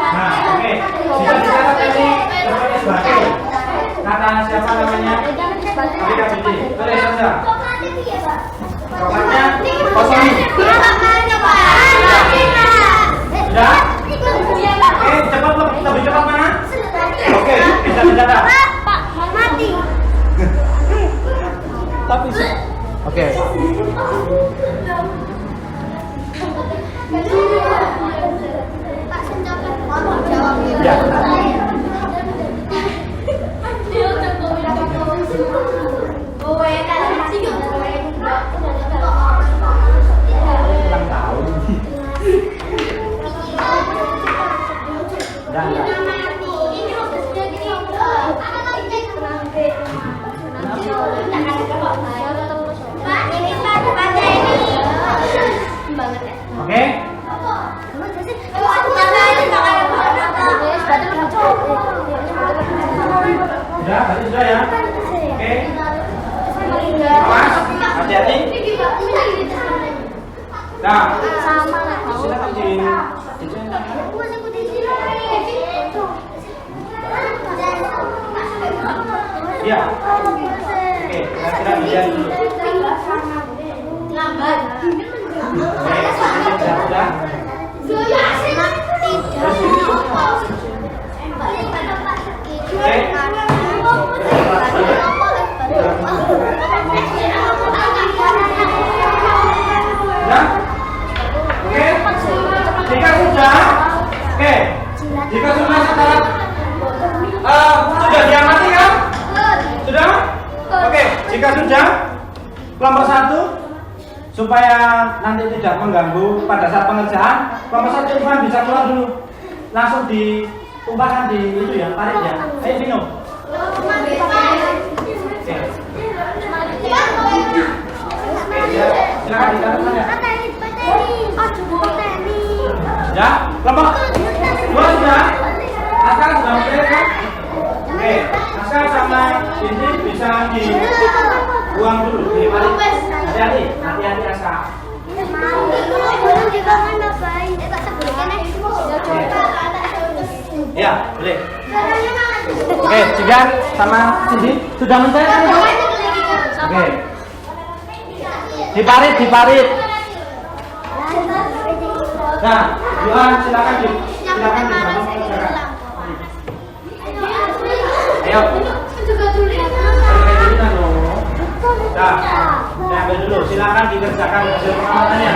Speaker 1: Nah, oke. Bisa dicatat ini sebagai kata siapa namanya? Adik Tulis saja. Coklatnya kosongin. Sudah? Oke, cepat lebih cepat mana? Oke, bisa dicatat.
Speaker 2: Mati.
Speaker 1: Tapi oke.
Speaker 2: Pak Senjata mau jawab.
Speaker 1: Ya. Ulang tahun. Enggak. Oke. Sudah, berarti sudah ya. Oke. Awas, hati-hati. Nah, silakan di ya. Oke, kira-kira dia dulu. Oke, sudah. Sudah? Oke. Jika sudah, oke. Jika sudah sekarang sudah diamati kan? Sudah? Oke, jika sudah kelompok 1 supaya nanti tidak mengganggu pada saat pengerjaan, kelompok 1 Irfan bisa keluar dulu. Langsung ditumpahkan di itu ya, tarik ya. Ayo Vino. Silakan ditaruh ya. Ya, kelompok 2 sudah. Askar sudah clear kan? Oke, Askar sama ini bisa dibuang dulu, dibalik. Hati-hati Askar. Ya, boleh. Oke, Jigan sama Cindy sudah mencair kan? Oke. Diparit. Nah, Johan silakan digabung. Ayo. Nah, diambil dulu. Silakan dikerjakan hasil pengamatannya.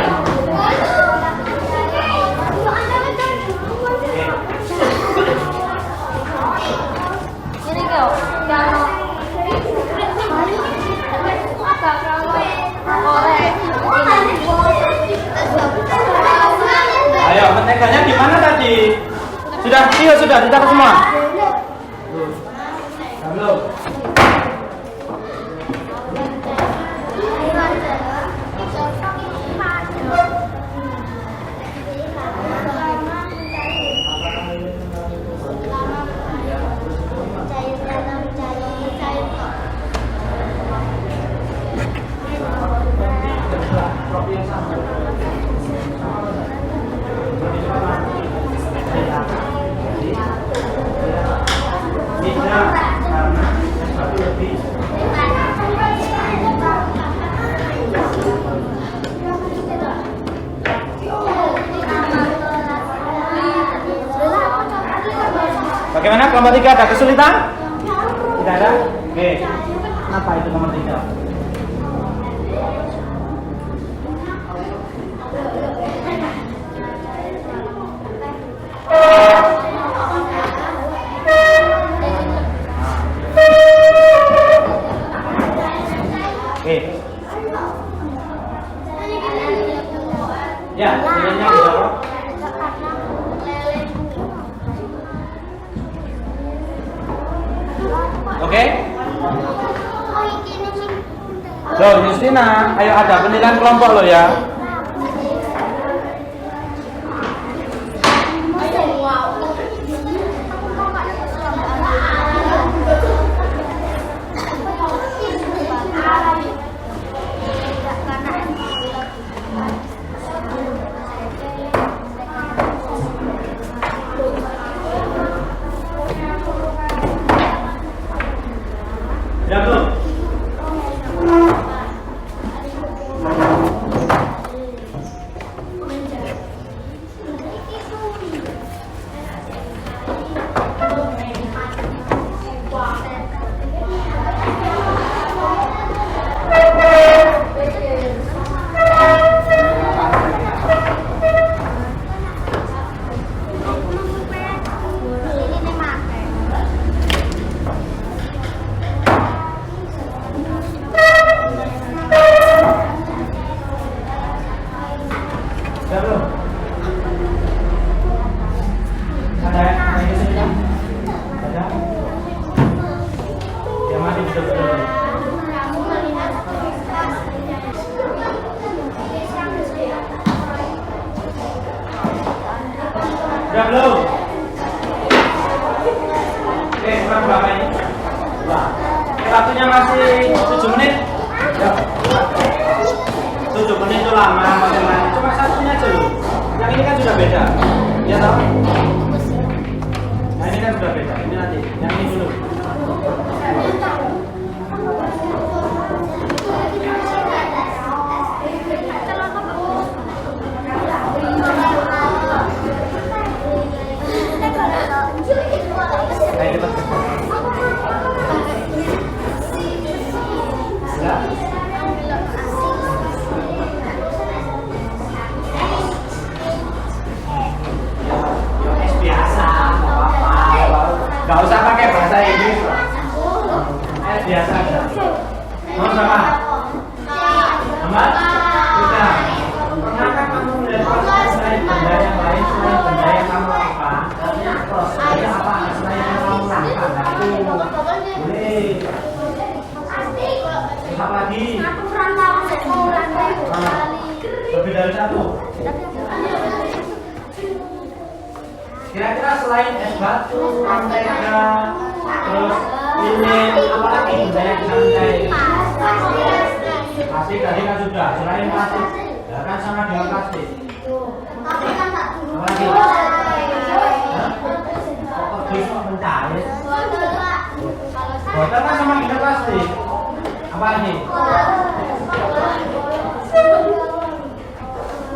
Speaker 1: Ayo, menteganya di mana tadi? Sudah ditaruh semua. Belum. Bagaimana kelompok 3 ada kesulitan? Tidak ada? Oke. Kenapa itu nomor 3? Oke. Ya, nilainya berapa? Oke. So, Justina, ayo ada penilaian kelompok lo ya. Udah belum? Oke, kurang berapa ini? Wah, waktunya masih 7 menit. Ya. 7 menit itu lama, bagaimana? Cuma satunya aja loh. Yang ini kan sudah beda. Ya toh? Nah ini kan sudah beda. Ini nanti. Yang ini dulu. Gak usah pakai bahasa Inggris. Biasa aja. Mau sama? Amat? Sudah. Pernahkah kamu melihat proses selain benda yang lain selain benda yang kamu lakukan? Prosesnya apa? Selain yang kamu lakukan? Nah, itu boleh. Apa lagi? Lebih dari satu. Kira-kira selain es batu, mentega, terus lilin, apa lagi benda yang bisa mencari? Plastik tadi kan sudah. Selain plastik, ya kan sama dengan plastik. Apa lagi? Kok bisa mencari? Botol kan sama dengan plastik. Apa lagi?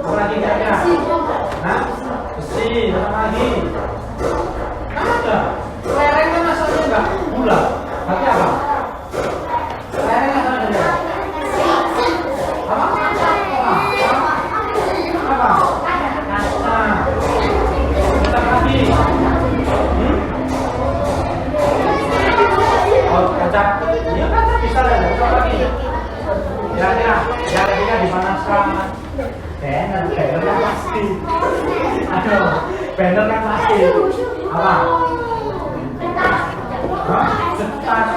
Speaker 1: Apa lagi kira-kira? Hah? Besi, apa lagi? Ada. Lereng kan asalnya enggak gula. Berarti apa? Lereng asalnya dari apa? Apa? Apa? Kaca. Kita lagi. Oh, kaca. Ya kaca bisa lah. Apa lagi? Kira-kira yang ketiga dipanaskan. Banner kan pasti. Aduh, banner kan pasti. Apa? Hah? Cetas.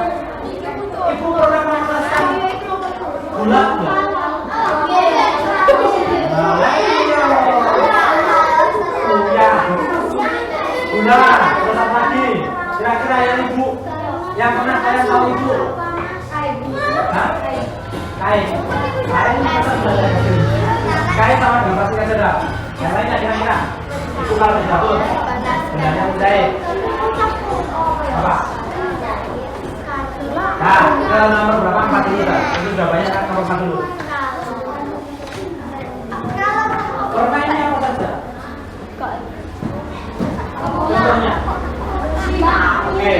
Speaker 1: Ibu pernah memanaskan gula nggak? Ya. Gula. Terus apa lagi? Kira-kira yang ibu yang pernah kalian tahu ibu? Hah? Kain. Kain masa belajar kain sama dengan plastik aja dah. Yang lainnya kira-kira itu kalau jatuh bendanya menjahit apa? Nah, ke nomor berapa? 4 dulu dah. Itu sudah banyak kan nomor 4 dulu. Permainnya apa saja? Contohnya. Oke.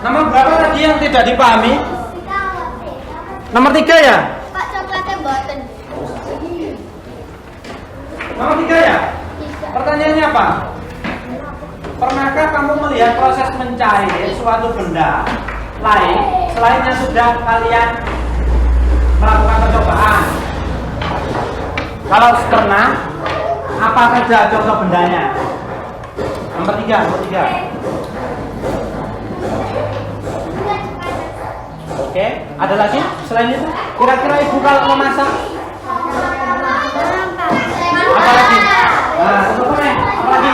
Speaker 1: Nomor berapa tadi yang tidak dipahami? Nomor 3 ya?
Speaker 2: Pak, coklatnya boten.
Speaker 1: Nomor 3 ya? Pertanyaannya apa? Pernahkah kamu melihat proses mencair suatu benda lain selain yang sudah kalian melakukan percobaan? Kalau pernah, apa saja contoh bendanya? Nomor 3, nomor 3. Oke, ada lagi selain itu? Kira-kira ibu kalau memasak apa lagi? Nah, contohnya apa lagi?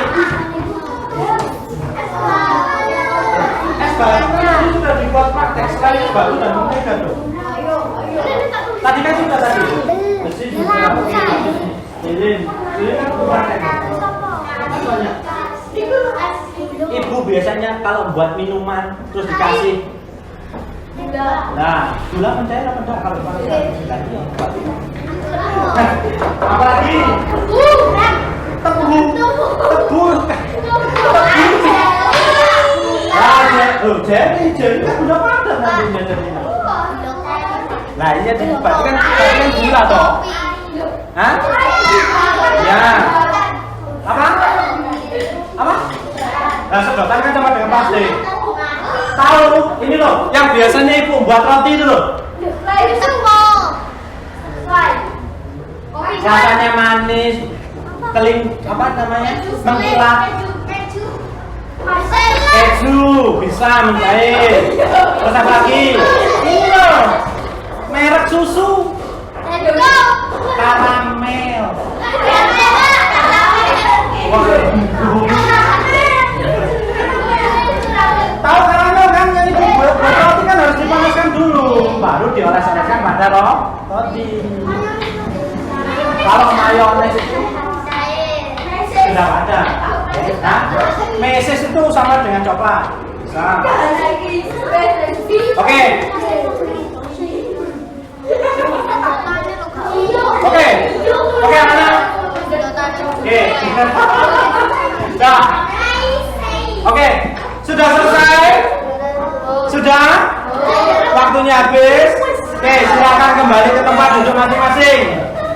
Speaker 1: Es batu kan sudah dibuat praktek sekali es batu dan mentega tuh. Tadi kan sudah tadi. Besi juga, lilin kan praktek. Banyak. Ibu biasanya kalau buat minuman terus dikasih. Nah, gula mencair apa enggak kalau apa lagi? Tebu. Jadi kan udah padat nantinya jadinya. Nah, ini berarti kan gula toh. Hah? Ya. Apa? Nah, sedotan kan sama dengan plastik. Tahu ini loh, yang biasanya ibu buat roti itu loh. Rasanya manis, apa namanya? Mengkilap. Keju bisa mencair. Terus apa lagi? Ini loh, Merek susu. Karamel. Tahu karamel kan? Yang itu buat roti kan harus dipanaskan dulu, baru dioles-oleskan pada roti. Kalau mayones itu sudah ada. Nah, meses itu sama dengan coklat. Bisa. Oke. Oke, anak. Oke. Dah. Oke, sudah selesai? Sudah? Waktunya habis. Oke, silakan kembali ke tempat duduk masing-masing.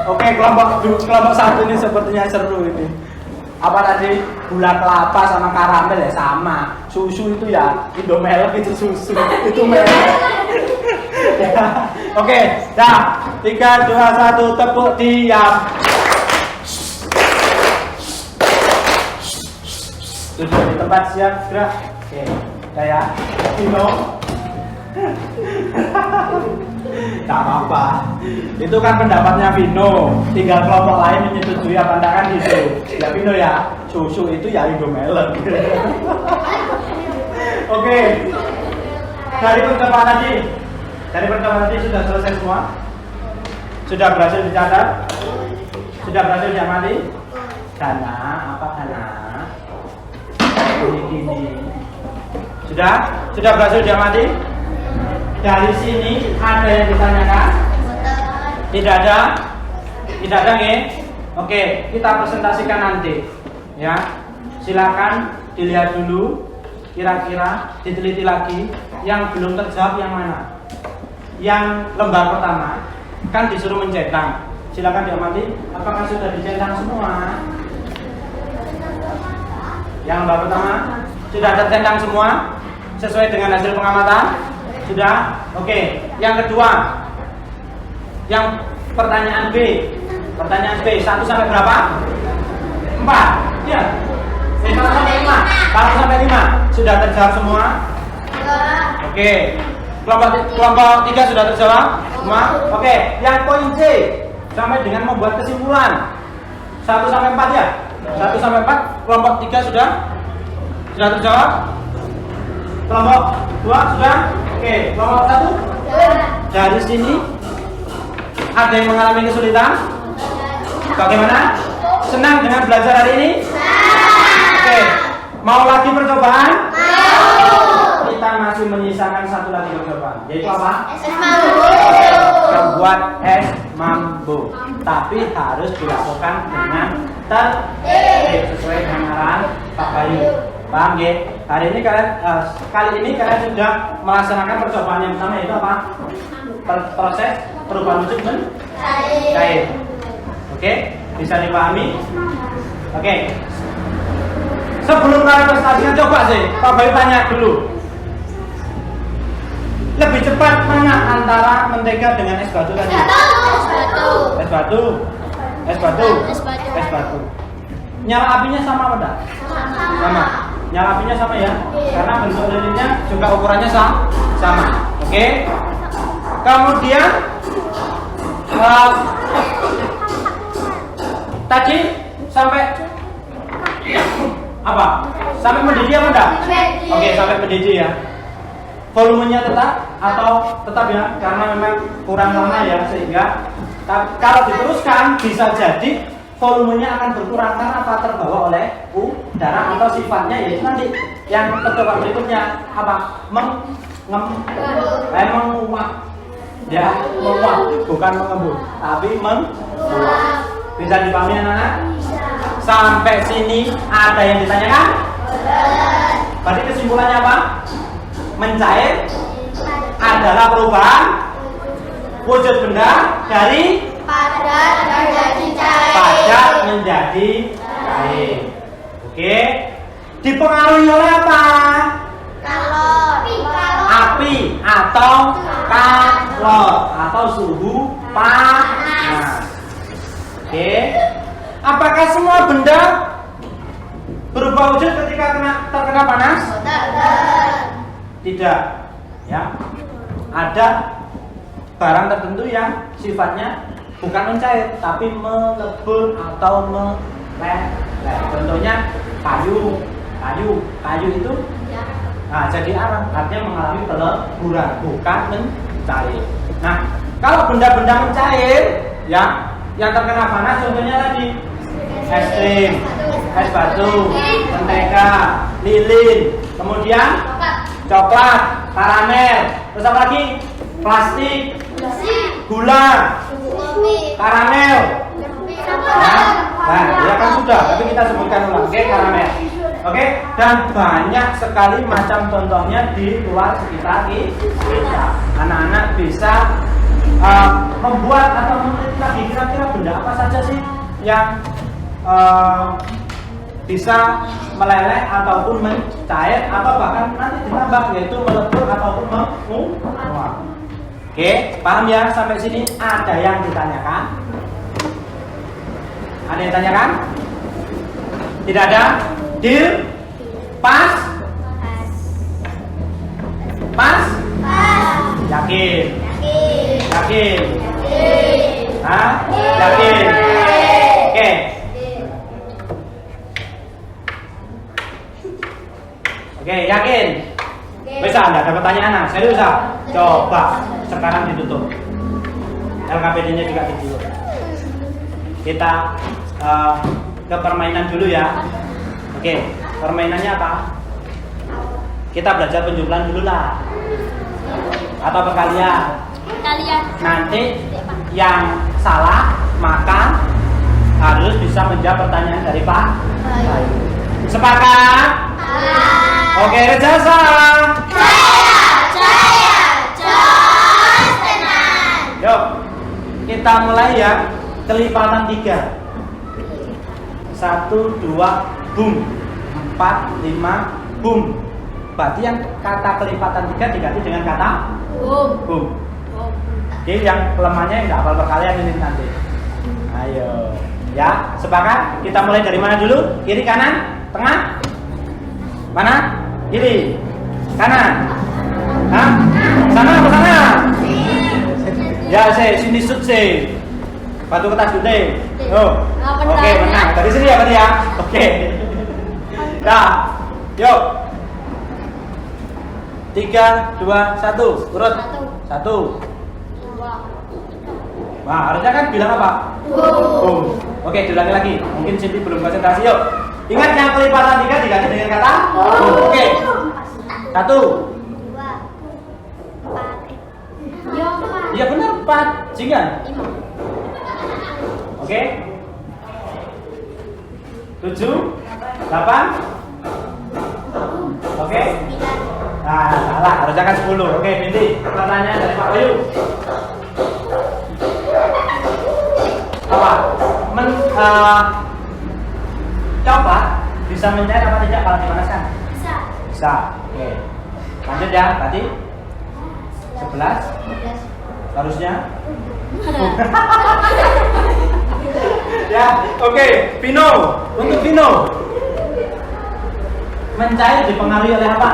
Speaker 1: Oke, kelompok satu ini sepertinya seru ini. Apa tadi? Gula kelapa sama karamel ya sama. Susu itu ya Indomelk itu susu. Itu merek. Ya. Oke, dah. 3, 2, 1, tepuk diam. Duduk di tempat, siap, gerak. Oke, saya Vino. Tak apa-apa. Itu kan pendapatnya Vino. Tinggal kelompok lain menyetujui apa enggak kan gitu. Ya Vino ya, susu itu ya Indomelk. Oke. Dari percobaan tadi sudah selesai semua. Sudah berhasil dicatat? Sudah berhasil diamati? Dana, apa dana? Gini. Sudah berhasil diamati? Dari sini ada yang ditanyakan? Tidak ada? Tidak ada nggih? Oke, kita presentasikan nanti. Ya. Silakan dilihat dulu. Kira-kira diteliti lagi yang belum terjawab yang mana? Yang lembar pertama kan disuruh mencentang. Silakan diamati apakah sudah dicentang semua? Yang lembar pertama sudah tercentang semua sesuai dengan hasil pengamatan? Sudah? Oke. Yang kedua, yang pertanyaan B. Pertanyaan B 1 sampai berapa? 4. Iya. 1 sampai 5. 1 sampai 5 sudah terjawab semua? Oke. Kelompok 3 sudah terjawab semua? Oke. Yang poin C sampai dengan membuat kesimpulan 1 sampai 4 ya? 1 sampai 4 kelompok 3 sudah terjawab? Kelompok 2 sudah? Oke. Kelompok 1? Dari sini ada yang mengalami kesulitan? Bagaimana? Senang dengan belajar hari ini? Oke. Mau lagi percobaan? Kita masih menyisakan satu lagi percobaan, yaitu apa? Membuat es mambo. Tapi harus dilakukan dengan tertib sesuai dengan arahan Pak Bayu. Paham ya? Kali ini kalian sudah melaksanakan percobaan yang pertama, yaitu apa? Proses perubahan wujud mencair. Oke, bisa dipahami? Oke. Sebelum kalian presentasikan, coba sih Pak Bayu tanya dulu. Lebih cepat mana antara mentega dengan es batu tadi? Es batu. Nyala apinya sama apa enggak? Sama. Nyala apinya sama ya? Karena bentuk lilinnya juga ukurannya sama. Oke. Kemudian tadi sampai apa? Sampai mendidih apa enggak? Oke, sampai mendidih ya. Volumenya tetap atau tetap ya? Karena memang kurang lama ya, sehingga kalau diteruskan bisa jadi volumenya akan berkurang karena apa? Terbawa oleh udara atau sifatnya yaitu nanti yang percobaan berikutnya apa? Menguap. Ya, menguap, bukan mengembun, tapi menguap. Bisa dipahami anak-anak? Sampai sini ada yang ditanyakan? Berarti kesimpulannya apa? Mencair adalah perubahan wujud benda dari padat menjadi cair. Oke. Dipengaruhi oleh apa? Api atau kalor atau suhu panas. Oke. Apakah semua benda berubah wujud ketika terkena panas? Tidak. Ya. Ada barang tertentu yang sifatnya bukan mencair tapi melebur atau meleleh. Contohnya kayu itu jadi artinya mengalami peleburan, bukan mencair. Nah, kalau benda-benda mencair ya yang terkena panas contohnya tadi es krim, es batu, mentega, lilin, kemudian coklat, karamel, terus apa lagi? Plastik, gula, karamel. Nah, ya kan sudah, tapi kita sebutkan ulang. Oke, karamel. Oke, dan banyak sekali macam contohnya di luar sekitar kita. Anak-anak bisa membuat atau meneliti lagi kira-kira benda apa saja sih yang bisa meleleh ataupun mencair atau bahkan nanti ditambah yaitu melebur ataupun menguap. Oke, paham ya sampai sini? Ada yang ditanyakan? Ada yang ditanyakan? Tidak ada? Deal? Pas? Pas? Yakin? Yakin? Hah? Yakin? Oke. Oke, yakin? Bisa, enggak ada pertanyaan? Serius ah? Coba sekarang ditutup. LKPD-nya juga ditutup. Kita ke permainan dulu ya. Oke, permainannya apa? Kita belajar penjumlahan dulu lah. Atau perkalian? Nanti yang salah maka harus bisa menjawab pertanyaan dari Pak Bayu. Sepakat? Oke, Rejasa. Yuk, kita mulai ya. Kelipatan 3. 1, 2, boom. 4, 5, boom. Berarti yang kata kelipatan 3 diganti dengan kata boom. Jadi yang kelemahannya yang nggak hafal perkalian ini nanti. Ayo, ya, sepakat? Kita mulai dari mana dulu? Kiri, kanan, tengah? Mana? Kiri, kanan? Hah? Sana, ke sana? Ya, sini sud sih. Batu kertas gede. Oh. Oke, menang. Dari sini ya berarti ya. Oke. Nah, yuk. 3, 2, 1. Urut. 1. Wah, harusnya kan bilang apa? Boom. Oke, diulangi lagi. Mungkin Cindy belum konsentrasi. Yuk. Ingat yang kelipatan 3 diganti dengan kata boom. Oke. 1. Iya benar 4. Jingan. Oke. 7, 8. Oke. Nah, salah, harusnya kan 10. Oke, Binti. Pertanyaan dari Pak Bayu. Apa? Coba bisa mencair apa tidak kalau dipanaskan? Bisa. Oke. Lanjut ya, tadi 11. Harusnya. Ya, oke. Vino, untuk Vino. Mencair dipengaruhi oleh apa?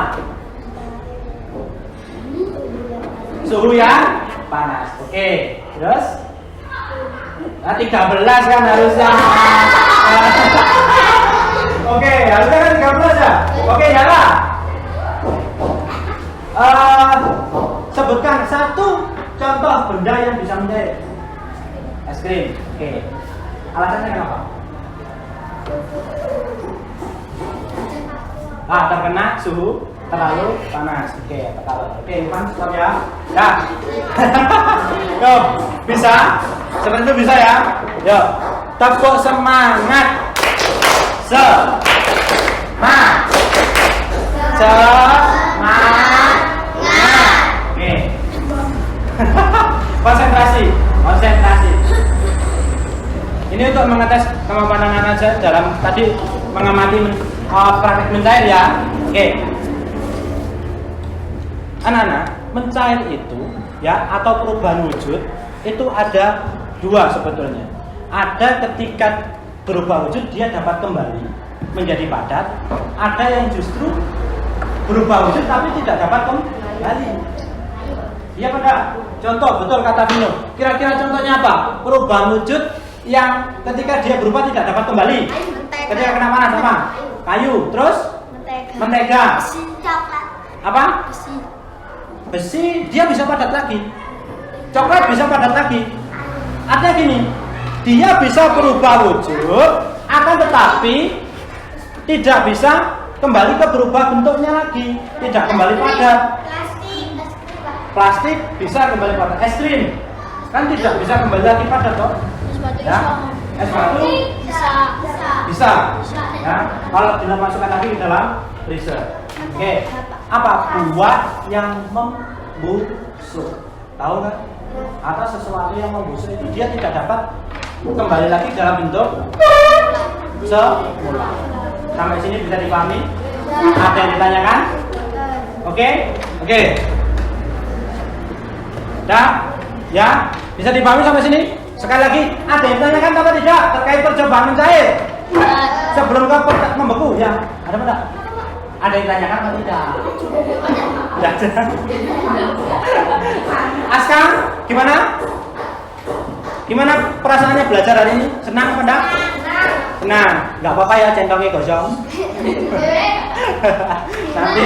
Speaker 1: Suhu yang panas. Oke. Terus? Nah, 13 kan harusnya. Oke, harusnya kan 13 ya. Oke, nyala. Sebutkan satu contoh benda yang bisa mencair. Es krim. Oke. Alasannya kenapa? Terkena suhu terlalu panas. Oke, Ivan, stop ya. Ya. Yo, bisa? Seperti itu bisa ya? Yo, tepuk semangat. Semangat. Oke. Konsentrasi. Ini untuk mengetes kemampuan anak-anak saya dalam tadi mengamati praktek mencair ya. Oke. Anak-anak, mencair itu ya atau perubahan wujud itu ada dua sebetulnya. Ada ketika berubah wujud dia dapat kembali menjadi padat, ada yang justru berubah wujud tapi tidak dapat kembali. Iya pada Contoh, betul kata Vino. Kira-kira contohnya apa? Perubahan wujud yang ketika dia berubah tidak dapat kembali. Ketika kena panas apa? Kayu. Terus? Mentega. Apa? Besi. Dia bisa padat lagi. Coklat bisa padat lagi. Artinya gini, dia bisa berubah wujud, akan tetapi tidak bisa kembali ke berubah bentuknya lagi. Tidak kembali padat. Plastik bisa kembali padat. Es krim kan tidak bisa kembali lagi padat toh? Ya. Es batu bisa. Ya. Kalau dimasukkan lagi di dalam freezer. Oke. Apa? Buah yang membusuk. Tahu kan? Atau sesuatu yang membusuk itu dia tidak dapat kembali lagi dalam bentuk semula. Sampai sini bisa dipahami? Ada yang ditanyakan? Oke? Oke. Dah? Ya? Bisa dipahami sampai sini? Sekali lagi, ada yang ditanyakan apa tidak terkait percobaan mencair? Sebelum ke membeku, ya? Ada apa tidak? Ada yang ditanyakan apa tidak? Tidak ada. Aska, gimana? Gimana perasaannya belajar hari ini? Senang apa enggak? Senang. Enggak apa-apa ya centongnya gosong. Nanti.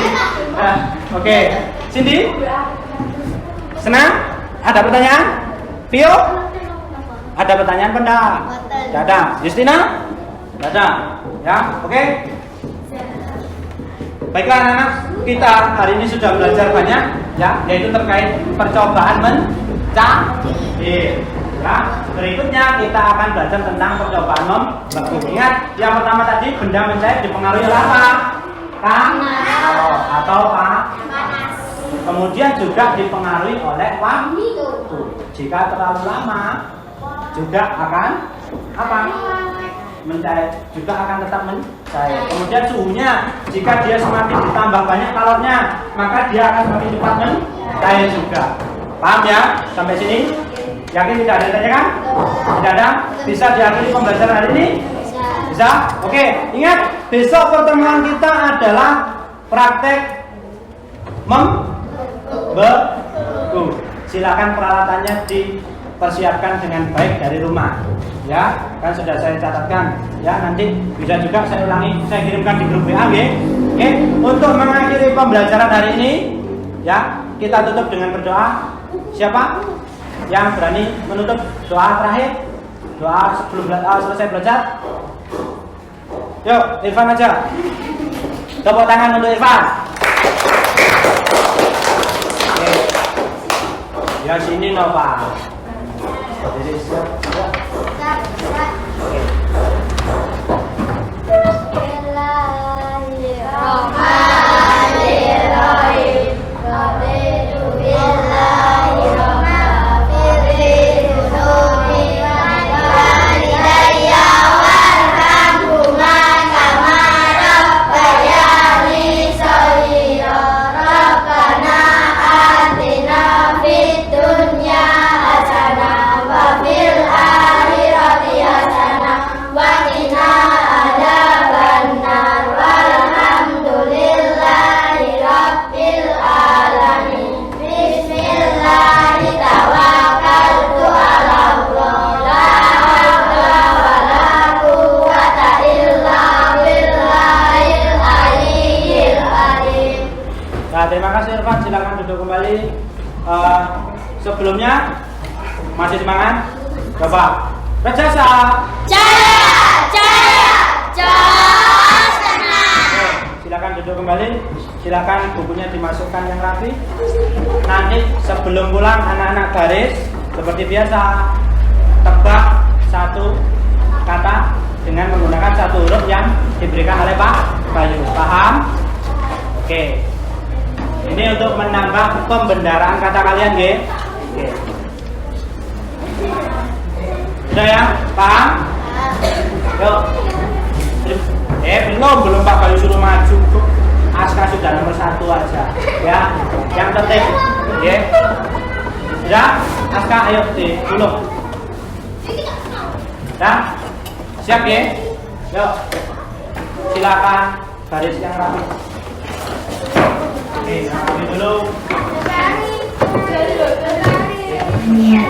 Speaker 1: Oke. Cindy? Senang? Ada pertanyaan? Pio? Ada pertanyaan apa enggak? Tidak ada. Justina? Tidak ada. Ya, oke. Baiklah anak-anak, kita hari ini sudah belajar banyak ya, yaitu terkait percobaan mencair. Ya, berikutnya kita akan belajar tentang percobaan membeku. Ingat, yang pertama tadi benda mencair dipengaruhi oleh apa? Atau panas. Kemudian juga dipengaruhi oleh waktu. Jika terlalu lama juga akan apa? Mencair, juga akan tetap mencair. Kemudian suhunya, jika dia semakin ditambah banyak kalornya, maka dia akan semakin cepat mencair juga. Paham ya? Sampai sini? Yakin tidak ada yang tanya kan? Tidak ada? Bisa diakhiri pembelajaran hari ini? Bisa? Oke, ingat besok pertemuan kita adalah praktek membeku. Silakan peralatannya dipersiapkan dengan baik dari rumah. Ya, kan sudah saya catatkan. Ya, nanti bisa juga saya ulangi, saya kirimkan di grup WA, oke? Untuk mengakhiri pembelajaran hari ini, ya, kita tutup dengan berdoa. Siapa yang berani menutup doa terakhir? Doa sebelum selesai belajar? Yuk, Irfan aja. Tepuk tangan untuk Irfan. Oke. Ya sini no Pak. Jadi siap. Terima kasih Irfan, silakan duduk kembali. Sebelumnya masih semangat? Coba berjasa. Silakan duduk kembali. Silakan bukunya dimasukkan yang rapi. Nanti sebelum pulang anak-anak baris seperti biasa, tebak satu kata dengan menggunakan satu huruf yang diberikan oleh Pak Bayu. Paham? Oke. Ini untuk menambah pembendaraan kata kalian, nggih. Oke. Sudah ya? Paham? Yuk. Belum Pak Bayu suruh maju. Aska sudah nomor 1 aja. Ya. Yang penting, nggih. Sudah? Aska ayo dulu. Sudah? Siap, nggih? Yuk. Silakan baris yang rapi. Oke, rapi dulu.
Speaker 2: Iya.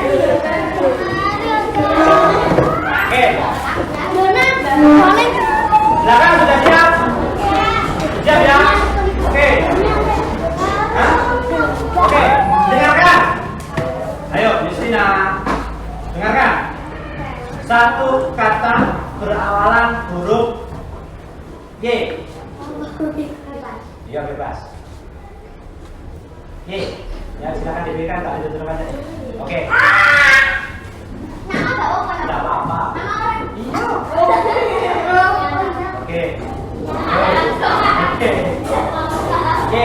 Speaker 1: Oke. Belakang sudah siap? Siap ya? Oke. Hah? Oke, dengarkan. Ayo, Justina. Dengarkan. Satu kata berawalan huruf Y. Iya, bebas. Y. Ya, silakan diberikan tak ada tulisannya. Oke. Tidak apa-apa. Iya. Oke. Oke. Oke.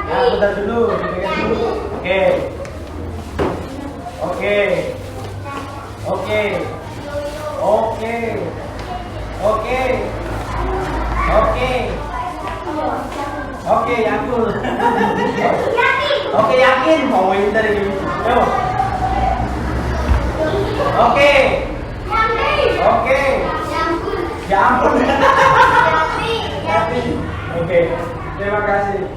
Speaker 1: Ya, bentar dulu, dipegang dulu. Oke. Oke. Oke. Oke. Oke. Oke. Oke, Yakul. Oke, yakin mau winter ini. Ayo. Oke. Oke. Ya ampun. Oke. Terima kasih.